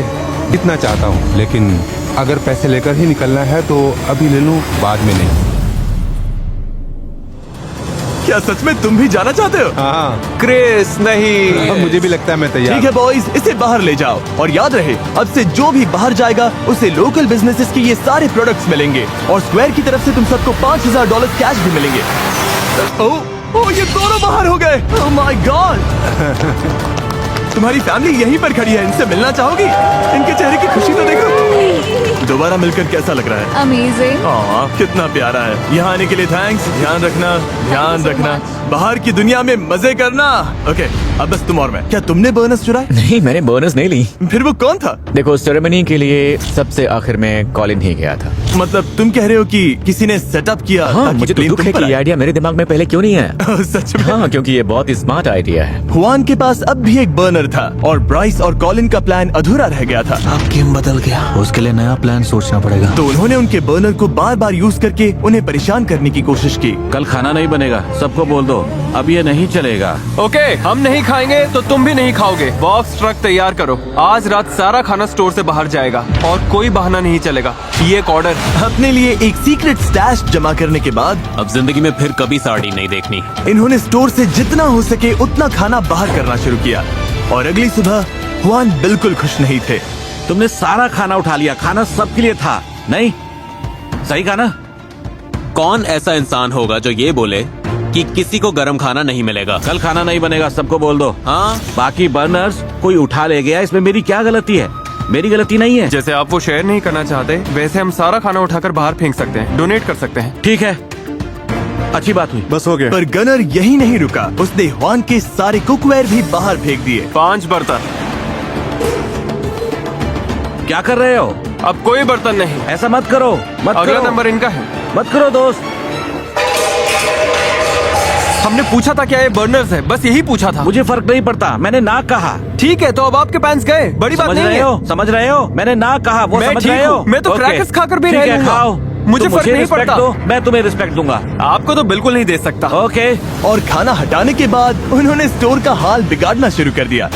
इतना चाहता हूँ, लेकिन अगर पैसे लेकर ही निकलना है तो अभी ले लूँ, बाद में नहीं।
क्या सच में तुम भी जाना चाहते हो?
हाँ,
क्रिस नहीं।
मुझे भी लगता है मैं तैयार।
ठीक है बॉयज, इसे बाहर ले जाओ, और याद रहे, अब से जो भी बाहर जाएगा उसे लोकल बिजनेसेस के ये सारे प्रोडक्ट्स मिलेंगे, और स्क्वायर की तरफ से तुम सबको $5000 कैश भी मिलेंगे। ओह, ये दोनों बाहर हो गए। ओह माय गॉड। तुम्हारी फैमिली यहीं पर खड़ी है, इनसे मिलना चाहोगी? इनके चेहरे की खुशी तो देखो। दोबारा मिलकर कैसा लग रहा है?
अमेजिंग।
कितना प्यारा है। यहाँ आने के लिए थैंक्स। ध्यान रखना, ध्यान
so
रखना।
much.
बाहर की दुनिया में मजे करना। ओके, अब बस तुम और मैं। क्या तुमने बोनस चुराए?
नहीं, मैंने बोनस नहीं ली।
फिर वो कौन था?
देखो, सेरेमनी के लिए सबसे आखिर में कॉलिन ही गया था।
मतलब तुम कह रहे हो कि किसी ने सेटअप किया?
हाँ,
ताकि
मुझे तो
plane
दुख
तुम
है
पर
कि ये
आए?
आइडिया मेरे दिमाग में पहले क्यों नहीं आया।
सच में?
हाँ, क्योंकि ये बहुत ही स्मार्ट आइडिया है।
हुआन के पास अब भी एक बर्नर था, और ब्राइस और कॉलिन का प्लान अधूरा रह गया था।
अब गेम बदल गया।
उसके लिए नया प्लान सोचना पड़ेगा।
तो उन्होंने उनके बर्नर को बार बार यूज करके उन्हें परेशान करने की कोशिश की।
कल खाना नहीं बनेगा, सबको बोल दो, अब ये नहीं चलेगा।
ओके, हम नहीं खाएंगे तो तुम भी नहीं खाओगे। बॉक्स ट्रक तैयार करो। आज रात सारा खाना स्टोर से बाहर जाएगा और कोई बहाना नहीं चलेगा। ये एक ऑर्डर।
अपने लिए एक सीक्रेट स्टैश जमा करने के बाद
अब जिंदगी में फिर कभी साड़ी नहीं देखनी।
इन्होंने स्टोर से जितना हो सके उतना खाना बाहर करना शुरू किया, और अगली सुबह हुआन बिल्कुल खुश नहीं थे।
तुमने सारा खाना उठा लिया, खाना सबके लिए था, नहीं? सही कहा ना?
कौन ऐसा इंसान होगा जो ये बोले कि किसी को गर्म खाना नहीं मिलेगा?
कल खाना नहीं बनेगा, सबको बोल दो।
हाँ,
बाकी बर्नर्स कोई उठा ले गया, इसमें मेरी क्या गलती है? मेरी गलती नहीं है।
जैसे आप वो शेयर नहीं करना चाहते, वैसे हम सारा खाना उठाकर बाहर फेंक सकते हैं, डोनेट कर सकते हैं।
ठीक है,
अच्छी बात हुई।
बस हो गया।
पर गनर यही नहीं रुका, उसने हुआन के सारे कुकवेयर भी बाहर फेंक दिए।
5 बर्तन।
क्या कर रहे हो?
अब कोई बर्तन नहीं।
ऐसा मत करो, मत
अगला
करो।
नंबर इनका है।
मत करो दोस्त।
हमने पूछा था क्या ये बर्नर्स है, बस यही पूछा था।
मुझे फर्क नहीं पड़ता, मैंने ना कहा।
ठीक है, तो अब आपके पैंट्स गए, बड़ी बात
समझ
नहीं
रहे
है।
हो? समझ रहे हो? मैंने ना कहा, वो
मैं
समझ
ठीक
रहे हो?
हूँ। मैं तो
ओके।
क्रैकर्स खाकर भी
ठीक
रह
है,
लूंगा।
खाओ।
मुझे
तुम
फर्क नहीं
रिस्पेक्ट
पड़ता।
दो, मैं तुम्हें रिस्पेक्ट दूंगा।
आपको तो बिल्कुल नहीं दे सकता।
ओके।
और खाना हटाने के बाद उन्होंने स्टोर का हाल बिगाड़ना शुरू कर दिया।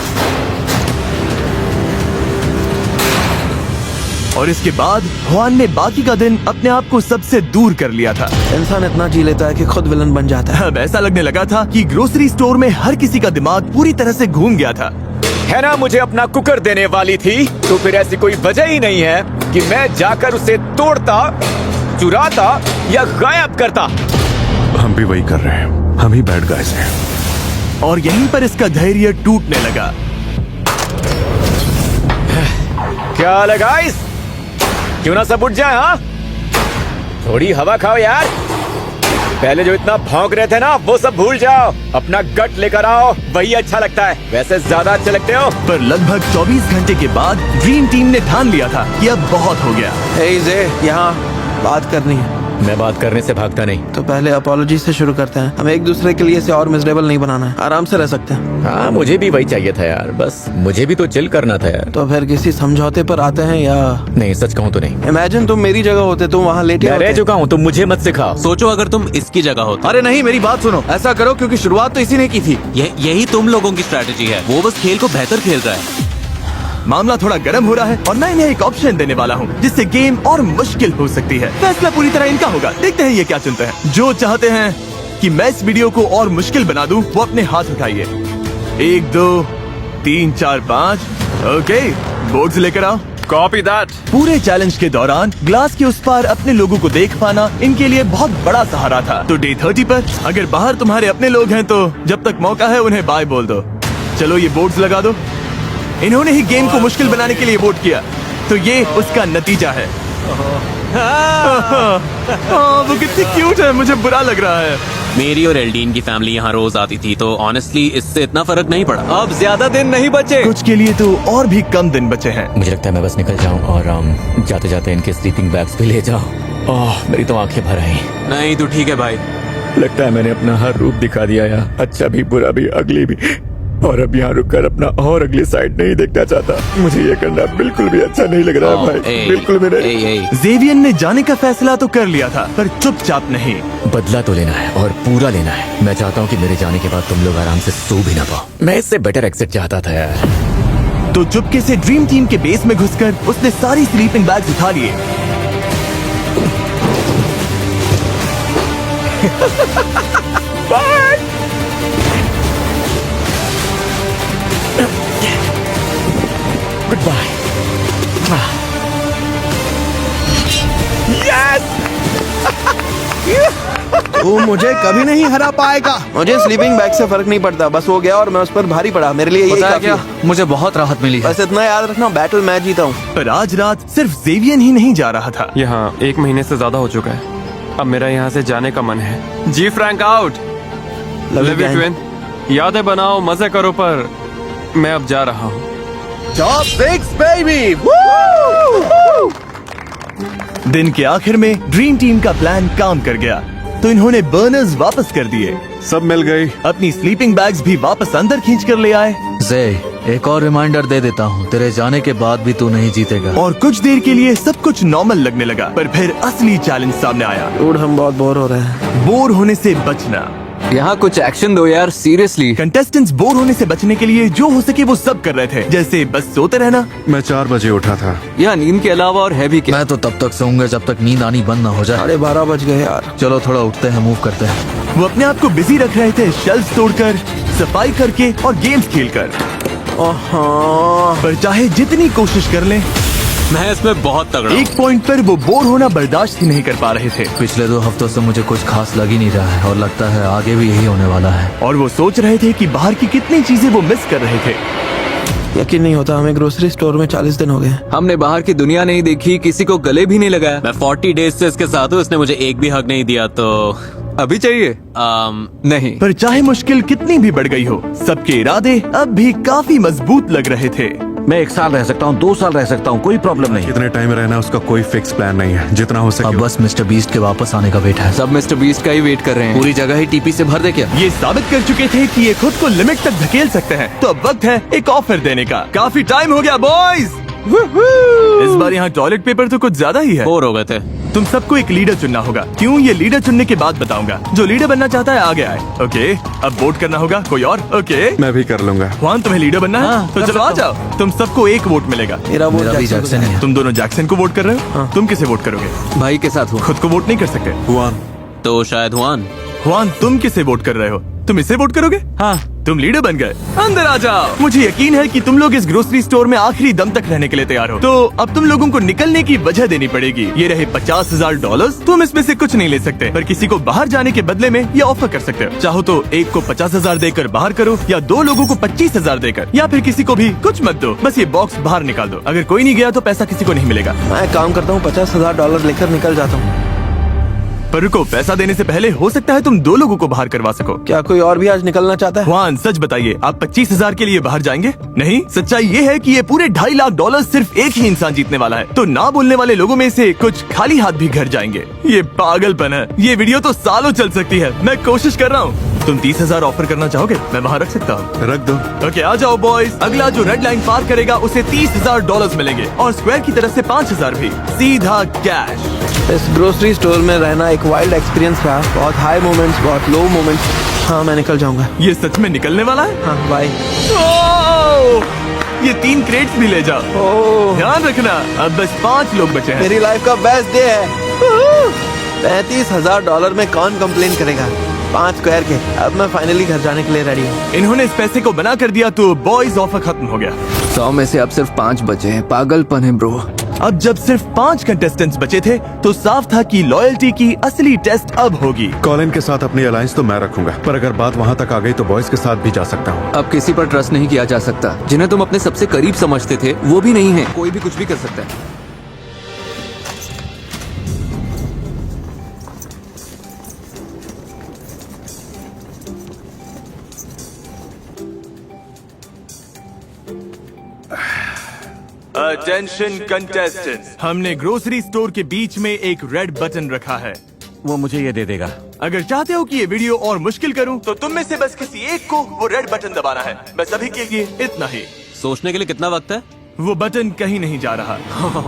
और इसके बाद हुआन ने बाकी का दिन अपने आप को सबसे दूर कर लिया था।
इंसान इतना जी लेता है कि खुद विलन बन जाता है।
अब ऐसा लगने लगा था कि ग्रोसरी स्टोर में हर किसी का दिमाग पूरी तरह से घूम गया था।
है ना, मुझे अपना कुकर देने वाली थी, तो फिर ऐसी कोई वजह ही नहीं है कि मैं जाकर उसे तोड़ता, चुराता या गायब करता।
हम भी वही कर रहे हैं, हम ही बैड गाइस हैं।
और यहीं पर इसका धैर्य टूटने लगा।
क्या हाल है गाइस? क्यों ना सब उठ जाए? हाँ, थोड़ी हवा खाओ यार। पहले जो इतना भौंक रहे थे ना, वो सब भूल जाओ। अपना गट लेकर आओ, वही अच्छा लगता है। वैसे ज्यादा अच्छे लगते हो।
पर लगभग 24 घंटे के बाद ड्रीम टीम ने ठान लिया था कि अब बहुत हो गया।
हे जे, यहाँ बात करनी है।
मैं बात करने से भागता नहीं।
तो पहले अपॉलॉजी से शुरू करते हैं। हमें एक दूसरे के लिए इसे और मिजरेबल नहीं बनाना है, आराम से रह सकते हैं।
हाँ, मुझे भी वही चाहिए था यार, बस मुझे भी तो चिल करना था यार।
तो फिर किसी समझौते पर आते हैं या
नहीं? सच कहूँ तो नहीं।
इमेजिन तुम मेरी जगह होते, तुम वहाँ लेटे
मैं रह
होते।
चुका हूँ, तुम मुझे मत सिखाओ।
सोचो अगर तुम इसकी जगह हो।
अरे नहीं, मेरी बात सुनो। ऐसा करो क्योंकि शुरुआत तो इसी ने की थी।
यही तुम लोगों की स्ट्रैटेजी है। वो बस खेल को बेहतर खेल रहा है।
मामला थोड़ा गर्म हो रहा है और मैं इन्हें एक ऑप्शन देने वाला हूँ जिससे गेम और मुश्किल हो सकती है। फैसला पूरी तरह इनका होगा। देखते हैं ये क्या चुनते हैं। जो चाहते हैं कि मैं इस वीडियो को और मुश्किल बना दूं, वो अपने हाथ उठाइए। 1 2 3 4 5। ओके, बोर्ड्स लेकर आओ।
Copy that.
पूरे चैलेंज के दौरान ग्लास के उस पार अपने लोगों को देख पाना इनके लिए बहुत बड़ा सहारा था। तो डे 30 पर अगर बाहर तुम्हारे अपने लोग हैं तो जब तक मौका है उन्हें बाय बोल दो। चलो ये बोर्ड्स लगा दो। इन्होंने ही गेम को मुश्किल बनाने के लिए वोट किया, तो ये उसका नतीजा है। वो कितनी क्यूट है, मुझे बुरा लग रहा है।
मेरी और एल्डीन की फैमिली यहाँ रोज आती थी, तो ऑनेस्टली इससे इतना फर्क नहीं पड़ा। अब ज्यादा दिन नहीं बचे।
कुछ के लिए तो और भी कम दिन बचे हैं।
मुझे लगता है मैं बस निकल जाऊँ और जाते जाते इनके स्लीपिंग बैग्स भी ले जाऊँ। ओह, मेरी तो आंखें भर आई।
नहीं तो ठीक है भाई।
लगता है मैंने अपना हर रूप दिखा दिया यार, अच्छा भी, बुरा भी, अगली भी। और अब यहाँ रुककर अपना और अगली साइड नहीं देखना चाहता। मुझे ये करना बिल्कुल भी अच्छा नहीं लग रहा है भाई, बिल्कुल भी नहीं।
जेवियन ने जाने का फैसला तो कर लिया था, पर चुपचाप नहीं।
बदला तो लेना है और पूरा लेना है। मैं चाहता हूँ कि मेरे जाने के बाद तुम लोग आराम से सो भी ना पाओ। मैं इससे बेटर एग्जिट चाहता था यार।
तो चुपके से ड्रीम टीम के बेस में घुसकर उसने सारी स्लीपिंग बैग्स उठा लिए।
Goodbye.
तू मुझे कभी नहीं हरा पाएगा। मुझे स्लीपिंग बैग से फर्क नहीं पड़ता, बस हो गया और मैं उस पर भारी पड़ा। मेरे लिए यही काफी है।
मुझे बहुत राहत मिली है।
बस इतना याद रखना, बैटल मैं जीता हूँ।
पर आज रात सिर्फ जेवियन ही नहीं जा रहा था।
यहाँ 1 महीने से ज्यादा हो चुका है। अब मेरा यहाँ से जाने का मन है। जी frank out. Live it win. यादें बनाओ, मजे करो, पर मैं अब जा रहा हूँ।
Top 6 baby. दिन के आखिर में ड्रीम टीम का प्लान काम कर गया, तो इन्होंने बर्नर्स वापस कर दिए।
सब मिल गई।
अपनी स्लीपिंग बैग्स भी वापस अंदर खींच कर ले आए।
जे, एक और रिमाइंडर दे देता हूँ, तेरे जाने के बाद भी तू नहीं जीतेगा।
और कुछ देर के लिए सब कुछ नॉर्मल लगने लगा, पर फिर असली चैलेंज सामने आया।
डूड, हम बहुत बोर हो रहे हैं।
बोर होने से बचना।
यहाँ कुछ एक्शन दो यार, सीरियसली।
कंटेस्टेंट्स बोर होने से बचने के लिए जो हो सके वो सब कर रहे थे, जैसे बस सोते रहना।
मैं 4 बजे उठा था।
यहाँ नींद के अलावा और है भी क्या?
मैं तो तब तक सोऊंगा जब तक नींद आनी बंद ना हो जाए।
12:30 बज गए यार।
चलो थोड़ा उठते हैं, मूव करते हैं।
वो अपने आप को बिजी रख रहे थे, शेल्फ तोड़कर, सफाई करके और गेम्स खेलकर। पर चाहे जितनी कोशिश कर लें,
मैं इसमें बहुत तगड़ा हूँ।
एक पॉइंट पर वो बोर होना बर्दाश्त ही नहीं कर पा रहे थे।
पिछले 2 हफ्तों से मुझे कुछ खास लग ही नहीं रहा है और लगता है आगे भी यही होने वाला है।
और वो सोच रहे थे कि बाहर की कितनी चीजें वो मिस कर रहे थे।
यकीन नहीं होता, हमें ग्रोसरी स्टोर में 40 दिन हो गए।
हमने बाहर की दुनिया नहीं देखी, किसी को गले भी नहीं लगाया।
मैं 40 डेज से इसके साथ हूँ, इसने मुझे एक भी हक नहीं दिया, तो
अभी चाहिए? नहीं।
पर चाहे मुश्किल कितनी भी बढ़ गई हो, सबके इरादे अब भी काफी मजबूत लग रहे थे।
मैं 1 साल रह सकता हूँ, 2 साल रह सकता हूँ, कोई प्रॉब्लम नहीं।
कितने टाइम रहना उसका कोई फिक्स प्लान नहीं है, जितना हो सके।
अब बस मिस्टर बीस्ट के वापस आने का वेट है।
सब मिस्टर बीस्ट का ही वेट कर रहे हैं। पूरी जगह ही टीपी से भर दे क्या?
ये साबित कर चुके थे कि ये खुद को लिमिट तक धकेल सकते हैं, तो अब वक्त है एक ऑफर देने का। काफी टाइम हो गया बॉयज। इस बार यहाँ टॉयलेट पेपर तो कुछ ज्यादा ही है।
बोर हो गए थे।
तुम सबको एक लीडर चुनना होगा। क्यों? ये लीडर चुनने के बाद बताऊंगा। जो लीडर बनना चाहता है आगे आए। ओके, अब वोट करना होगा। कोई और? ओके,
मैं भी कर लूंगा।
जुआन, तुम्हें लीडर बनना है? तो चलो आ जाओ। तुम सबको एक वोट मिलेगा।
मेरा वोट
मेरा भी जैक्सन है।
तुम दोनों जैक्सन को वोट कर रहे हो। तुम किसे वोट करोगे?
भाई के साथ हूँ।
खुद को वोट नहीं कर सकते।
हुआन।
तो शायद हुआन।
जुआन, तुम किसे वोट कर रहे हो? तुम इसे वोट करोगे?
हाँ।
तुम लीडर बन गए। अंदर आ जाओ। मुझे यकीन है कि तुम लोग इस ग्रोसरी स्टोर में आखिरी दम तक रहने के लिए तैयार हो। तो अब तुम लोगों को निकलने की वजह देनी पड़ेगी। ये रहे $50,000। तुम इसमें से कुछ नहीं ले सकते, पर किसी को बाहर जाने के बदले में ये ऑफर कर सकते हो। चाहो तो एक को 50,000 देकर बाहर करो, या 2 लोगों को 25,000 देकर, या फिर किसी को भी कुछ मत दो, बस ये बॉक्स बाहर निकाल दो। अगर कोई नहीं गया तो पैसा किसी को नहीं मिलेगा।
मैं काम करता हूँ, $50,000 लेकर निकल जाता हूँ।
पर रुको, पैसा देने से पहले हो सकता है तुम 2 लोगों को बाहर करवा सको।
क्या कोई और भी आज निकलना चाहता है?
जुआन, सच बताइए, आप 25,000 के लिए बाहर जाएंगे? नहीं, सच्चाई ये है कि ये पूरे $2.5 लाख सिर्फ एक ही इंसान जीतने वाला है। तो ना बोलने वाले लोगों में से कुछ खाली हाथ भी घर जाएंगे। ये पागलपन है। ये वीडियो तो सालों चल सकती है। मैं कोशिश कर रहा हूँ। तुम 30,000 ऑफर करना चाहोगे? मैं वहाँ रख सकता हूँ।
रख दो।
ओके, आ जाओ बॉयज। अगला जो रेड लाइन पार करेगा उसे $30,000 मिलेंगे, और स्क्वायर की तरफ से 5,000 भी, सीधा कैश।
इस ग्रोसरी स्टोर में रहना एक वाइल्ड एक्सपीरियंस रहा। बहुत हाई मोमेंट्स, बहुत लो मोमेंट्स। हाँ, मैं निकल जाऊंगा।
ये सच में निकलने वाला है?
हाँ बाय।
ये 3 क्रेट्स भी ले जाओ। ध्यान रखना, अब बस 5 लोग बचे हैं।
मेरी लाइफ का बेस्ट डे है। $35,000 में कौन कंप्लेन करेगा? 5 स्क्वायर के। अब मैं फाइनली घर जाने के लिए रेडी हूँ।
इन्होंने इस पैसे को बना कर दिया तो बॉयज ऑफर खत्म हो गया।
100 में से अब सिर्फ 5 बचे हैं। पागलपन है ब्रो।
अब जब सिर्फ 5 कंटेस्टेंट्स बचे थे तो साफ था कि लॉयल्टी की असली टेस्ट अब होगी।
कॉलिन के साथ अपनी अलायंस तो मैं रखूंगा, पर अगर बात वहाँ तक आ गई तो बॉयज के साथ भी जा सकता हूँ।
अब किसी पर ट्रस्ट नहीं किया जा सकता। जिन्हें तुम अपने सबसे करीब समझते थे वो भी नहीं है। कोई भी कुछ भी कर सकता है।
अटेंशन कंटेस्टेंट्स, हमने ग्रोसरी स्टोर के बीच में एक रेड बटन रखा है।
वो मुझे ये दे देगा।
अगर चाहते हो कि ये वीडियो और मुश्किल करूं, तो तुम में से बस किसी एक को वो रेड बटन दबाना है। बस अभी के लिए इतना ही।
सोचने के लिए कितना वक्त है?
वो बटन कहीं नहीं जा रहा।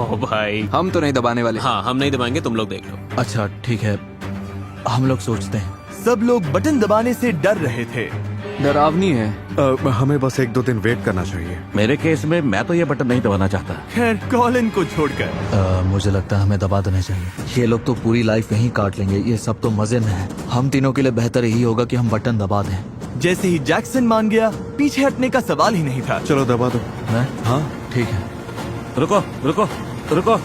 ओ भाई,
हम तो नहीं दबाने वाले।
हाँ, हम नहीं दबाएंगे, तुम लोग देख लो।
अच्छा ठीक है, हम लोग सोचते हैं।
सब लोग बटन दबाने से डर रहे थे।
डरावनी है।
हमें बस 1-2 दिन वेट करना चाहिए।
मेरे केस में मैं तो ये बटन नहीं दबाना चाहता।
खैर, कॉलिन को छोड़कर
मुझे लगता है हमें दबा देना चाहिए। ये लोग तो पूरी लाइफ यहीं काट लेंगे। ये सब तो मजे में है। हम तीनों के लिए बेहतर यही होगा कि हम बटन दबा दें।
जैसे ही जैक्सन मान गया, पीछे हटने का सवाल ही नहीं था।
चलो दबा दो।
मैं? हाँ ठीक है।
रुको रुको रुको।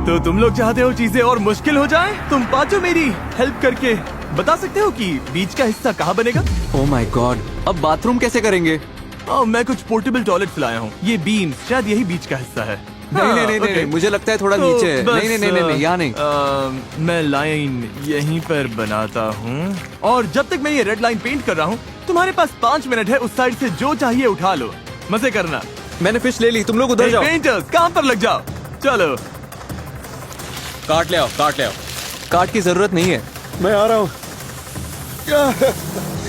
तो तुम लोग चाहते हो चीजें और मुश्किल हो जाएं? तुम पांचों मेरी हेल्प करके बता सकते हो कि बीच का हिस्सा कहाँ बनेगा?
ओह माय गॉड, अब बाथरूम कैसे करेंगे?
मैं कुछ पोर्टेबल टॉयलेट लाया हूँ। ये बीम शायद यही बीच का हिस्सा है।
नहीं, मुझे लगता है थोड़ा नीचे है। नहीं, यहाँ नहीं।
मैं लाइन यहीं पर बनाता हूँ, और जब तक मैं ये रेड लाइन पेंट कर रहा हूँ, तुम्हारे पास 5 मिनट है। उस साइड से जो चाहिए उठा लो, मजे करना।
मैंने फिश ले ली, तुम लोग उधर जाओ।
पेंटर्स काम पर लग जाओ। चलो,
काट ले आओ, काट ले आओ।
काट की जरूरत नहीं है।
मैं आ रहा हूँ।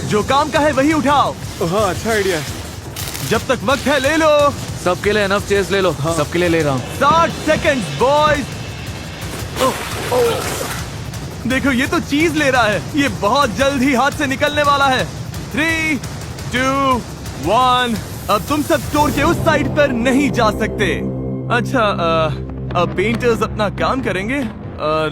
जो काम का है वही उठाओ।
हाँ, अच्छा आइडिया है।
जब तक वक्त है ले लो।
सबके लिए एनफ चेयर्स ले लो। हाँ। सबके लिए ले रहा हूँ।
60 सेकंड्स बॉयज। देखो, ये तो चीज ले रहा है। ये बहुत जल्द ही हाथ से निकलने वाला है। 3, 2, 1। अब तुम सब स्टोर के उस साइड पर नहीं जा सकते। अच्छा, अब पेंटर्स अपना काम करेंगे, और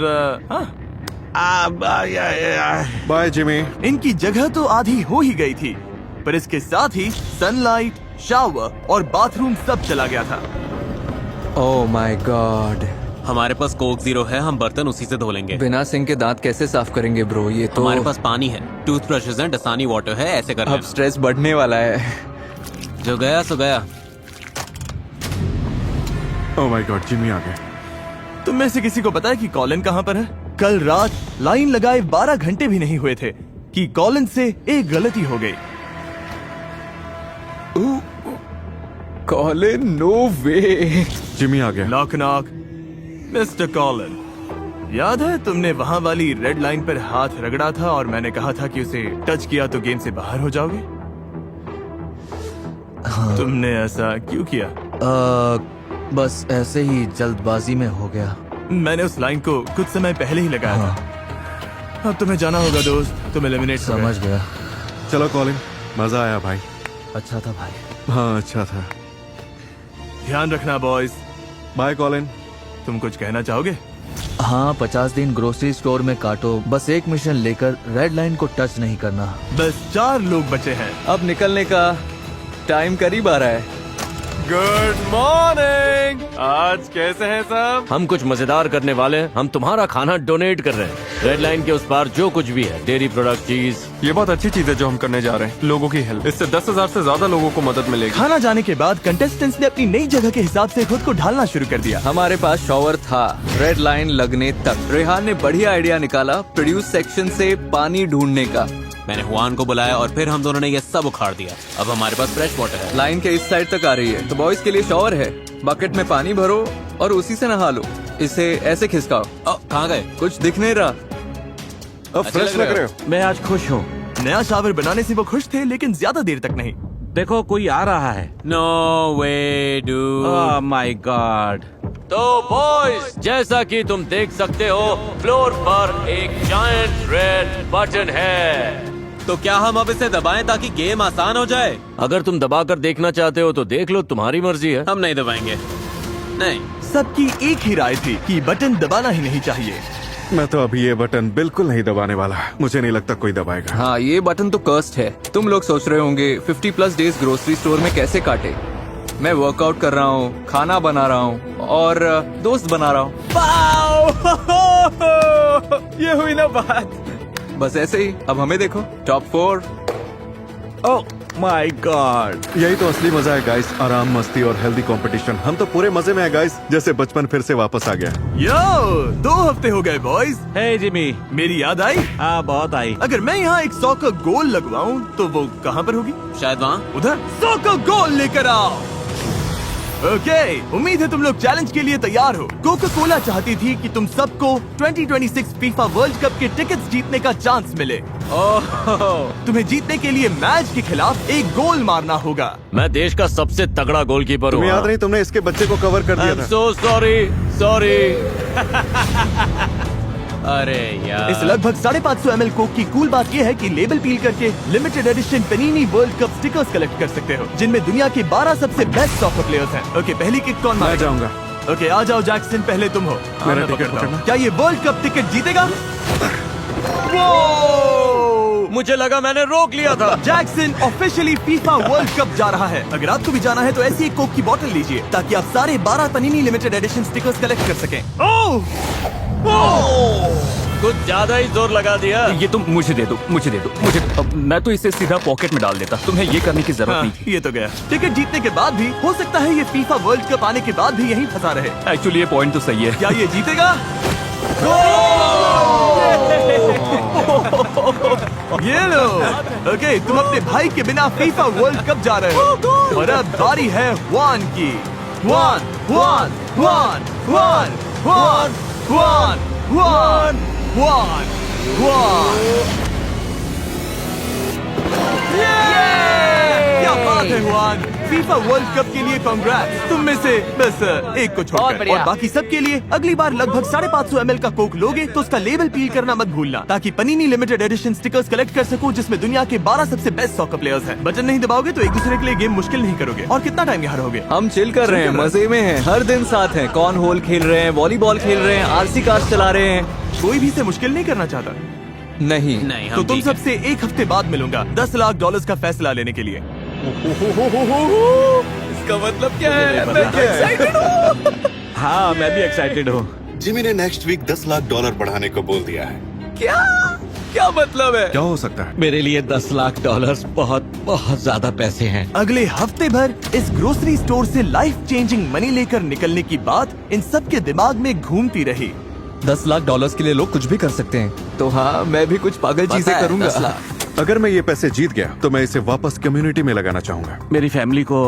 बाय जिमी।
इनकी जगह तो आधी हो ही गई थी, पर इसके साथ ही सनलाइट, शावर और बाथरूम सब चला गया था।
ओह माय गॉड।
हमारे पास कोक 0 है, हम बर्तन उसी से धो लेंगे।
बिना सिंक के दांत कैसे साफ करेंगे ब्रो? ये तो
हमारे पास पानी है, टूथब्रशेस हैं, डसानी वाटर है, ऐसे करना।
अब स्ट्रेस बढ़ने वाला है।
जो गया सो गया।
ओह माय गॉड, जिमी आ गए।
तुम में से किसी को पता है कि कॉलिन कहाँ पर है? कल रात लाइन लगाए 12 घंटे भी नहीं हुए थे कि कॉलिन से एक गलती हो गई।
कॉलिन, नो वे।
जिमी आ गया।
Knock knock. मिस्टर कॉलिन, याद है तुमने वहाँ वाली रेड लाइन पर हाथ रगड़ा था और मैंने कहा था कि उसे टच किया तो गेम से बाहर हो जाओगे?
हाँ।
तुमने ऐसा क्यों किया?
बस ऐसे ही जल्दबाजी में हो गया।
मैंने उस लाइन को कुछ समय पहले ही लगाया था। अब तुम्हें जाना होगा दोस्त, तुम एलिमिनेट
समझ गया।
चलो कॉलिन, मजा आया भाई।
अच्छा था भाई।
हाँ अच्छा था।
ध्यान रखना बॉयज।
Bye Colin.
तुम कुछ कहना चाहोगे?
हाँ, 50 दिन ग्रोसरी स्टोर में काटो, बस एक मिशन लेकर रेड लाइन को टच नहीं करना।
बस 4 लोग बचे हैं।
अब निकलने का टाइम करीब आ रहा है। Good morning. आज कैसे हैं सब?
हम कुछ मजेदार करने वाले हैं। हम तुम्हारा खाना डोनेट कर रहे हैं। रेड लाइन के उस पार जो कुछ भी है, डेयरी प्रोडक्ट, चीज।
ये बहुत अच्छी चीज है जो हम करने जा रहे हैं, लोगों की हेल्प। इससे 10,000 से ज्यादा लोगों को मदद मिलेगी।
खाना जाने के बाद कंटेस्टेंट्स ने अपनी नई जगह के हिसाब से खुद को ढालना शुरू कर दिया।
हमारे पास शॉवर था रेड लाइन लगने तक। रेहान ने बढ़िया आइडिया निकाला प्रोड्यूस सेक्शन से पानी ढूंढने का।
मैंने हुआन को बुलाया और फिर हम दोनों ने ये सब उखाड़ दिया। अब हमारे पास फ्रेश वाटर है।
लाइन के इस साइड तक आ रही है, तो बॉयज के लिए शॉवर है। बकेट में पानी भरो और उसी से नहा लो। इसे ऐसे खिसकाओ।
कहाँ गए?
कुछ दिख नहीं रहा।
अब फ्रेश लग रहे हो।
मैं आज खुश हूँ।
नया शावर बनाने से वो खुश थे, लेकिन ज्यादा देर तक नहीं।
देखो कोई आ रहा है।
No way dude.
Oh my God. तो बॉयज, जैसा कि तुम देख सकते हो, फ्लोर पर एक जायंट रेड बटन है।
तो क्या हम अब इसे दबाएं ताकि गेम आसान हो जाए?
अगर तुम दबाकर देखना चाहते हो तो देख लो, तुम्हारी मर्जी है।
हम नहीं दबाएंगे। नहीं।
सबकी एक ही राय थी कि बटन दबाना ही नहीं चाहिए।
मैं तो अभी ये बटन बिल्कुल नहीं दबाने वाला। मुझे नहीं लगता कोई दबाएगा।
हाँ, ये बटन तो कर्स्ड है। तुम लोग सोच रहे होंगे 50+ डेज ग्रोसरी स्टोर में कैसे काटे। मैं वर्कआउट कर रहा हूँ, खाना बना रहा हूँ और दोस्त बना रहा हूँ। ये हुई ना बात। बस ऐसे ही। अब हमें देखो, टॉप 4।
ओह माय गॉड, यही तो असली मजा है गाइस। आराम, मस्ती और हेल्दी कंपटीशन। हम तो पूरे मजे में है गाइस, जैसे बचपन फिर से वापस आ गया।
यो, 2 हफ्ते हो गए बॉयज।
हे जिमी,
मेरी याद आई?
हाँ बहुत आई।
अगर मैं यहाँ एक 100 का गोल लगवाऊं तो वो कहाँ पर होगी?
शायद वहाँ।
उधर। 100 का गोल लेकर आओ। ओके, उम्मीद है तुम लोग चैलेंज के लिए तैयार हो। कोका कोला चाहती थी कि तुम सबको 2026 फीफा वर्ल्ड कप के टिकट्स जीतने का चांस मिले। तुम्हें जीतने के लिए मैच के खिलाफ एक गोल मारना होगा।
मैं देश का सबसे तगड़ा गोलकीपर हूँ।
तुम्हें याद नहीं, तुमने इसके बच्चे को कवर कर दिया था।
So sorry.
अरे यार।
इस लगभग 550 ml कोक की कूल बात यह है कि लेबल पील करके limited edition Panini world cup stickers collect कर सकते हो, जिनमें दुनिया के 12 सबसे बेस्ट सॉकर प्लेयर्स हैं। ओके, पहली किक कौन
मैं
मारेगा?
जाऊंगा।
ओके, आ जाओ जैक्सन, पहले तुम हो।
मेरा
मैं
टिकट
पकड़ता हूं।
पकड़ना।
क्या ये वर्ल्ड कप टिकट जीतेगा?
मुझे लगा मैंने रोक लिया था।
Jackson officially FIFA world cup जा रहा है। अगर आपको भी जाना है तो ऐसी एक कोक की बोतल लीजिए ताकि आप सारे 12 पनीनी लिमिटेड एडिशन स्टिकर्स कलेक्ट कर सकें।
कुछ ज्यादा ही जोर लगा दिया।
ये तुम मुझे दे दो। अब मैं तो इसे सीधा पॉकेट में डाल देता। तुम्हें ये करने की जरूरत नहीं थी।
ये तो गया। टिकट जीतने के बाद भी हो सकता है ये फीफा वर्ल्ड कप आने के बाद भी यहीं फंसा रहे।
एक्चुअली ये पॉइंट तो सही है।
क्या ये जीतेगा? ये लो। ओके, तुम अपने भाई के बिना फीफा वर्ल्ड कप जा रहे हो और अब बारी है हुआन की। हुआन। क्या बात है हुआन, फीफा वर्ल्ड कप के लिए कांग्रेस। तुम में से बस एक को छोड़कर और बाकी सब के लिए अगली बार लगभग 550 ml का कोक लोगे तो उसका लेबल पील करना मत भूलना, ताकि पनीनी लिमिटेड एडिशन स्टिकर्स कलेक्ट कर सको जिसमें दुनिया के 12 सबसे बेस्ट सॉकर प्लेयर्स हैं। बटन नहीं दबाओगे तो एक दूसरे के लिए गेम मुश्किल नहीं करोगे। और कितना टाइम यहाँ रहोगे?
हम चिल कर रहे हैं, मजे में हैं, हर दिन साथ हैं। कॉर्न होल खेल रहे हैं, वॉलीबॉल खेल रहे हैं, आरसी कार्स चला रहे हैं।
कोई भी इसे मुश्किल नहीं करना चाहता।
नहीं,
तो तुम सबसे एक हफ्ते बाद मिलूंगा $10 लाख का फैसला लेने के लिए।
इसका मतलब क्या है? मैं एक्साइटेड हूँ।
हाँ, मैं भी एक्साइटेड हूँ।
जिमी ने नेक्स्ट वीक $10 लाख बढ़ाने को बोल दिया है।
क्या?
क्या मतलब है?
क्या हो सकता है?
मेरे लिए $10 लाख बहुत बहुत ज्यादा पैसे हैं।
अगले हफ्ते भर इस ग्रोसरी स्टोर से लाइफ चेंजिंग मनी लेकर निकलने की बात इन सब के दिमाग में घूमती रही।
$10 लाख के लिए लोग कुछ भी कर सकते हैं, तो हाँ मैं भी कुछ पागल चीजें करूंगा।
अगर मैं ये पैसे जीत गया तो मैं इसे वापस कम्युनिटी में लगाना चाहूंगा।
मेरी फैमिली को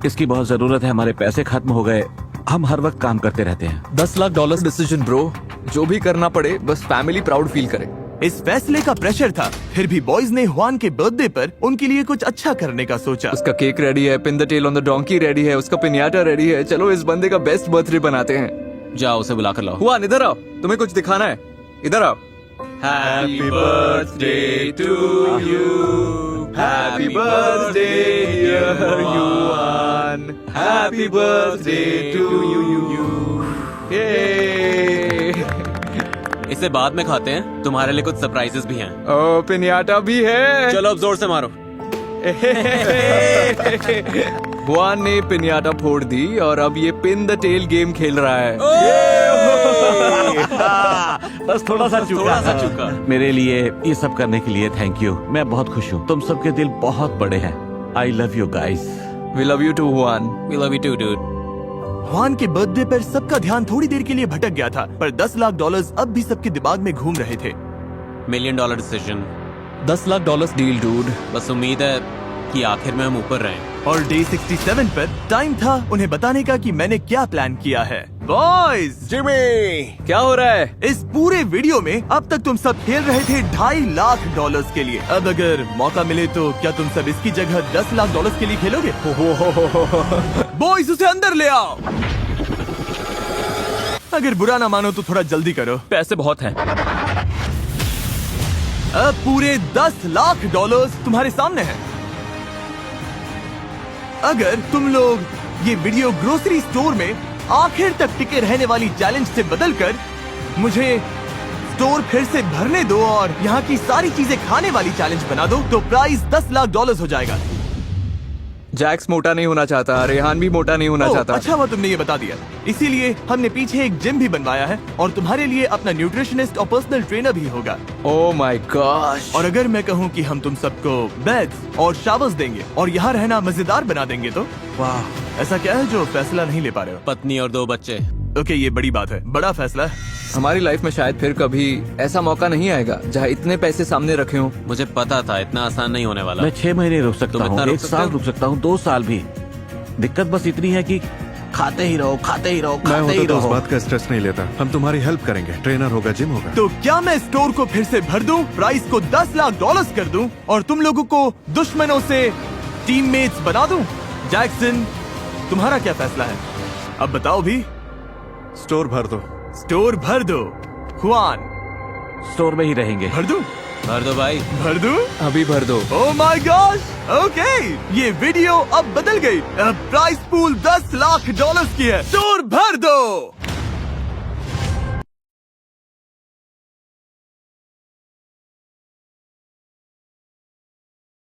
इसकी बहुत जरूरत है। हमारे पैसे खत्म हो गए, हम हर वक्त काम करते रहते हैं।
$10 लाख डिसीजन ब्रो, जो भी करना पड़े बस फैमिली प्राउड फील करे।
इस फैसले का प्रेशर था, फिर भी बॉयज ने हुआन के बर्थडे पर उनके लिए कुछ अच्छा करने का सोचा।
उसका केक रेडी है, pin the tail on the donkey ready है, उसका पिनियाटा रेडी है। चलो इस बंदे का बेस्ट बर्थडे बनाते हैं।
जाओ उसे बुला कर लाओ।
हुआन इधर आओ, तुम्हें कुछ दिखाना है, इधर आओ।
Happy birthday to you.
Happy birthday dear Yuan. Happy birthday to you.
इसे बाद में खाते हैं, तुम्हारे लिए कुछ सरप्राइजेस भी हैं।
ओ पिनियाटा भी है।
चलो अब जोर से मारो।
हुआन ने पिनियाटा फोड़ दी और अब ये पिन द टेल गेम खेल रहा है।
बस थोड़ा सा चूका। मेरे लिए ये सब करने के लिए थैंक यू। मैं बहुत खुश हूँ। तुम सबके दिल बहुत बड़े हैं। I love you guys.
We love you too Juan.
We love you too, dude.
Juan के बर्थडे पर सबका ध्यान थोड़ी देर के लिए भटक गया था, पर $10 लाख अब भी सबके दिमाग में घूम रहे थे।
$1 million decision.
$10 lakh deal dude.
बस उम्मीद है कि आखिर में हम ऊपर रहें।
और डे 67 पर टाइम था उन्हें बताने का कि मैंने क्या प्लान किया है। बॉयज,
जिमी क्या हो रहा है?
इस पूरे वीडियो में अब तक तुम सब खेल रहे थे $2.5 लाख के लिए। अब अगर मौका मिले तो क्या तुम सब इसकी जगह $10 लाख के लिए खेलोगे? बॉयज उसे अंदर ले आओ। अगर बुरा ना मानो तो थोड़ा जल्दी करो,
पैसे बहुत हैं।
अब पूरे $10 लाख तुम्हारे सामने हैं। अगर तुम लोग ये वीडियो ग्रोसरी स्टोर में आखिर तक टिके रहने वाली चैलेंज से बदलकर मुझे स्टोर फिर से भरने दो और यहाँ की सारी चीजें खाने वाली चैलेंज बना दो, तो प्राइस $10 लाख हो जाएगा।
जैक्स मोटा नहीं होना चाहता, रेहान भी मोटा नहीं होना चाहता।
अच्छा हुआ तुमने ये बता दिया। इसीलिए हमने पीछे एक जिम भी बनवाया है और तुम्हारे लिए अपना न्यूट्रिशनिस्ट और पर्सनल ट्रेनर भी होगा।
Oh my gosh.
और अगर मैं कहूँ कि हम तुम सबको बेड्स और शावर्स देंगे और यहाँ रहना मजेदार बना देंगे तो वाह, ऐसा क्या है जो फैसला नहीं ले पा रहे हो?
पत्नी और 2 बच्चे।
ओके, ये बड़ी बात है, बड़ा फैसला है।
हमारी लाइफ में शायद फिर कभी ऐसा मौका नहीं आएगा जहाँ इतने पैसे सामने रखे हों।
मुझे पता था इतना आसान नहीं होने वाला।
मैं 6 महीने रुक सकता
तुम इतना
हूँ,
रुक
1
सकते
साल
हो?
रुक सकता हूँ, 2 साल भी। दिक्कत बस इतनी है कि खाते ही रहो, खाते ही रहो,
मैं
खाते ही
होता तो उस
रहो।
बात का स्ट्रेस नहीं लेता। हम तुम्हारी हेल्प करेंगे, ट्रेनर होगा, जिम होगा।
तो क्या मैं स्टोर को फिर से भर दूं, प्राइस को $10 लाख कर दूं और तुम लोगों को दुश्मनों से टीममेट्स बना दूं? जैक्सन, तुम्हारा क्या फैसला है? अब बताओ भी।
स्टोर भर दो।
स्टोर भर दो। हुआन,
स्टोर में ही रहेंगे।
भर दूं?
भर दो भाई।
भर दूं?
अभी भर दो।
ओह माय गॉश, ओके, ये वीडियो अब बदल गई। अब प्राइस पूल $10 लाख की है। स्टोर भर दो।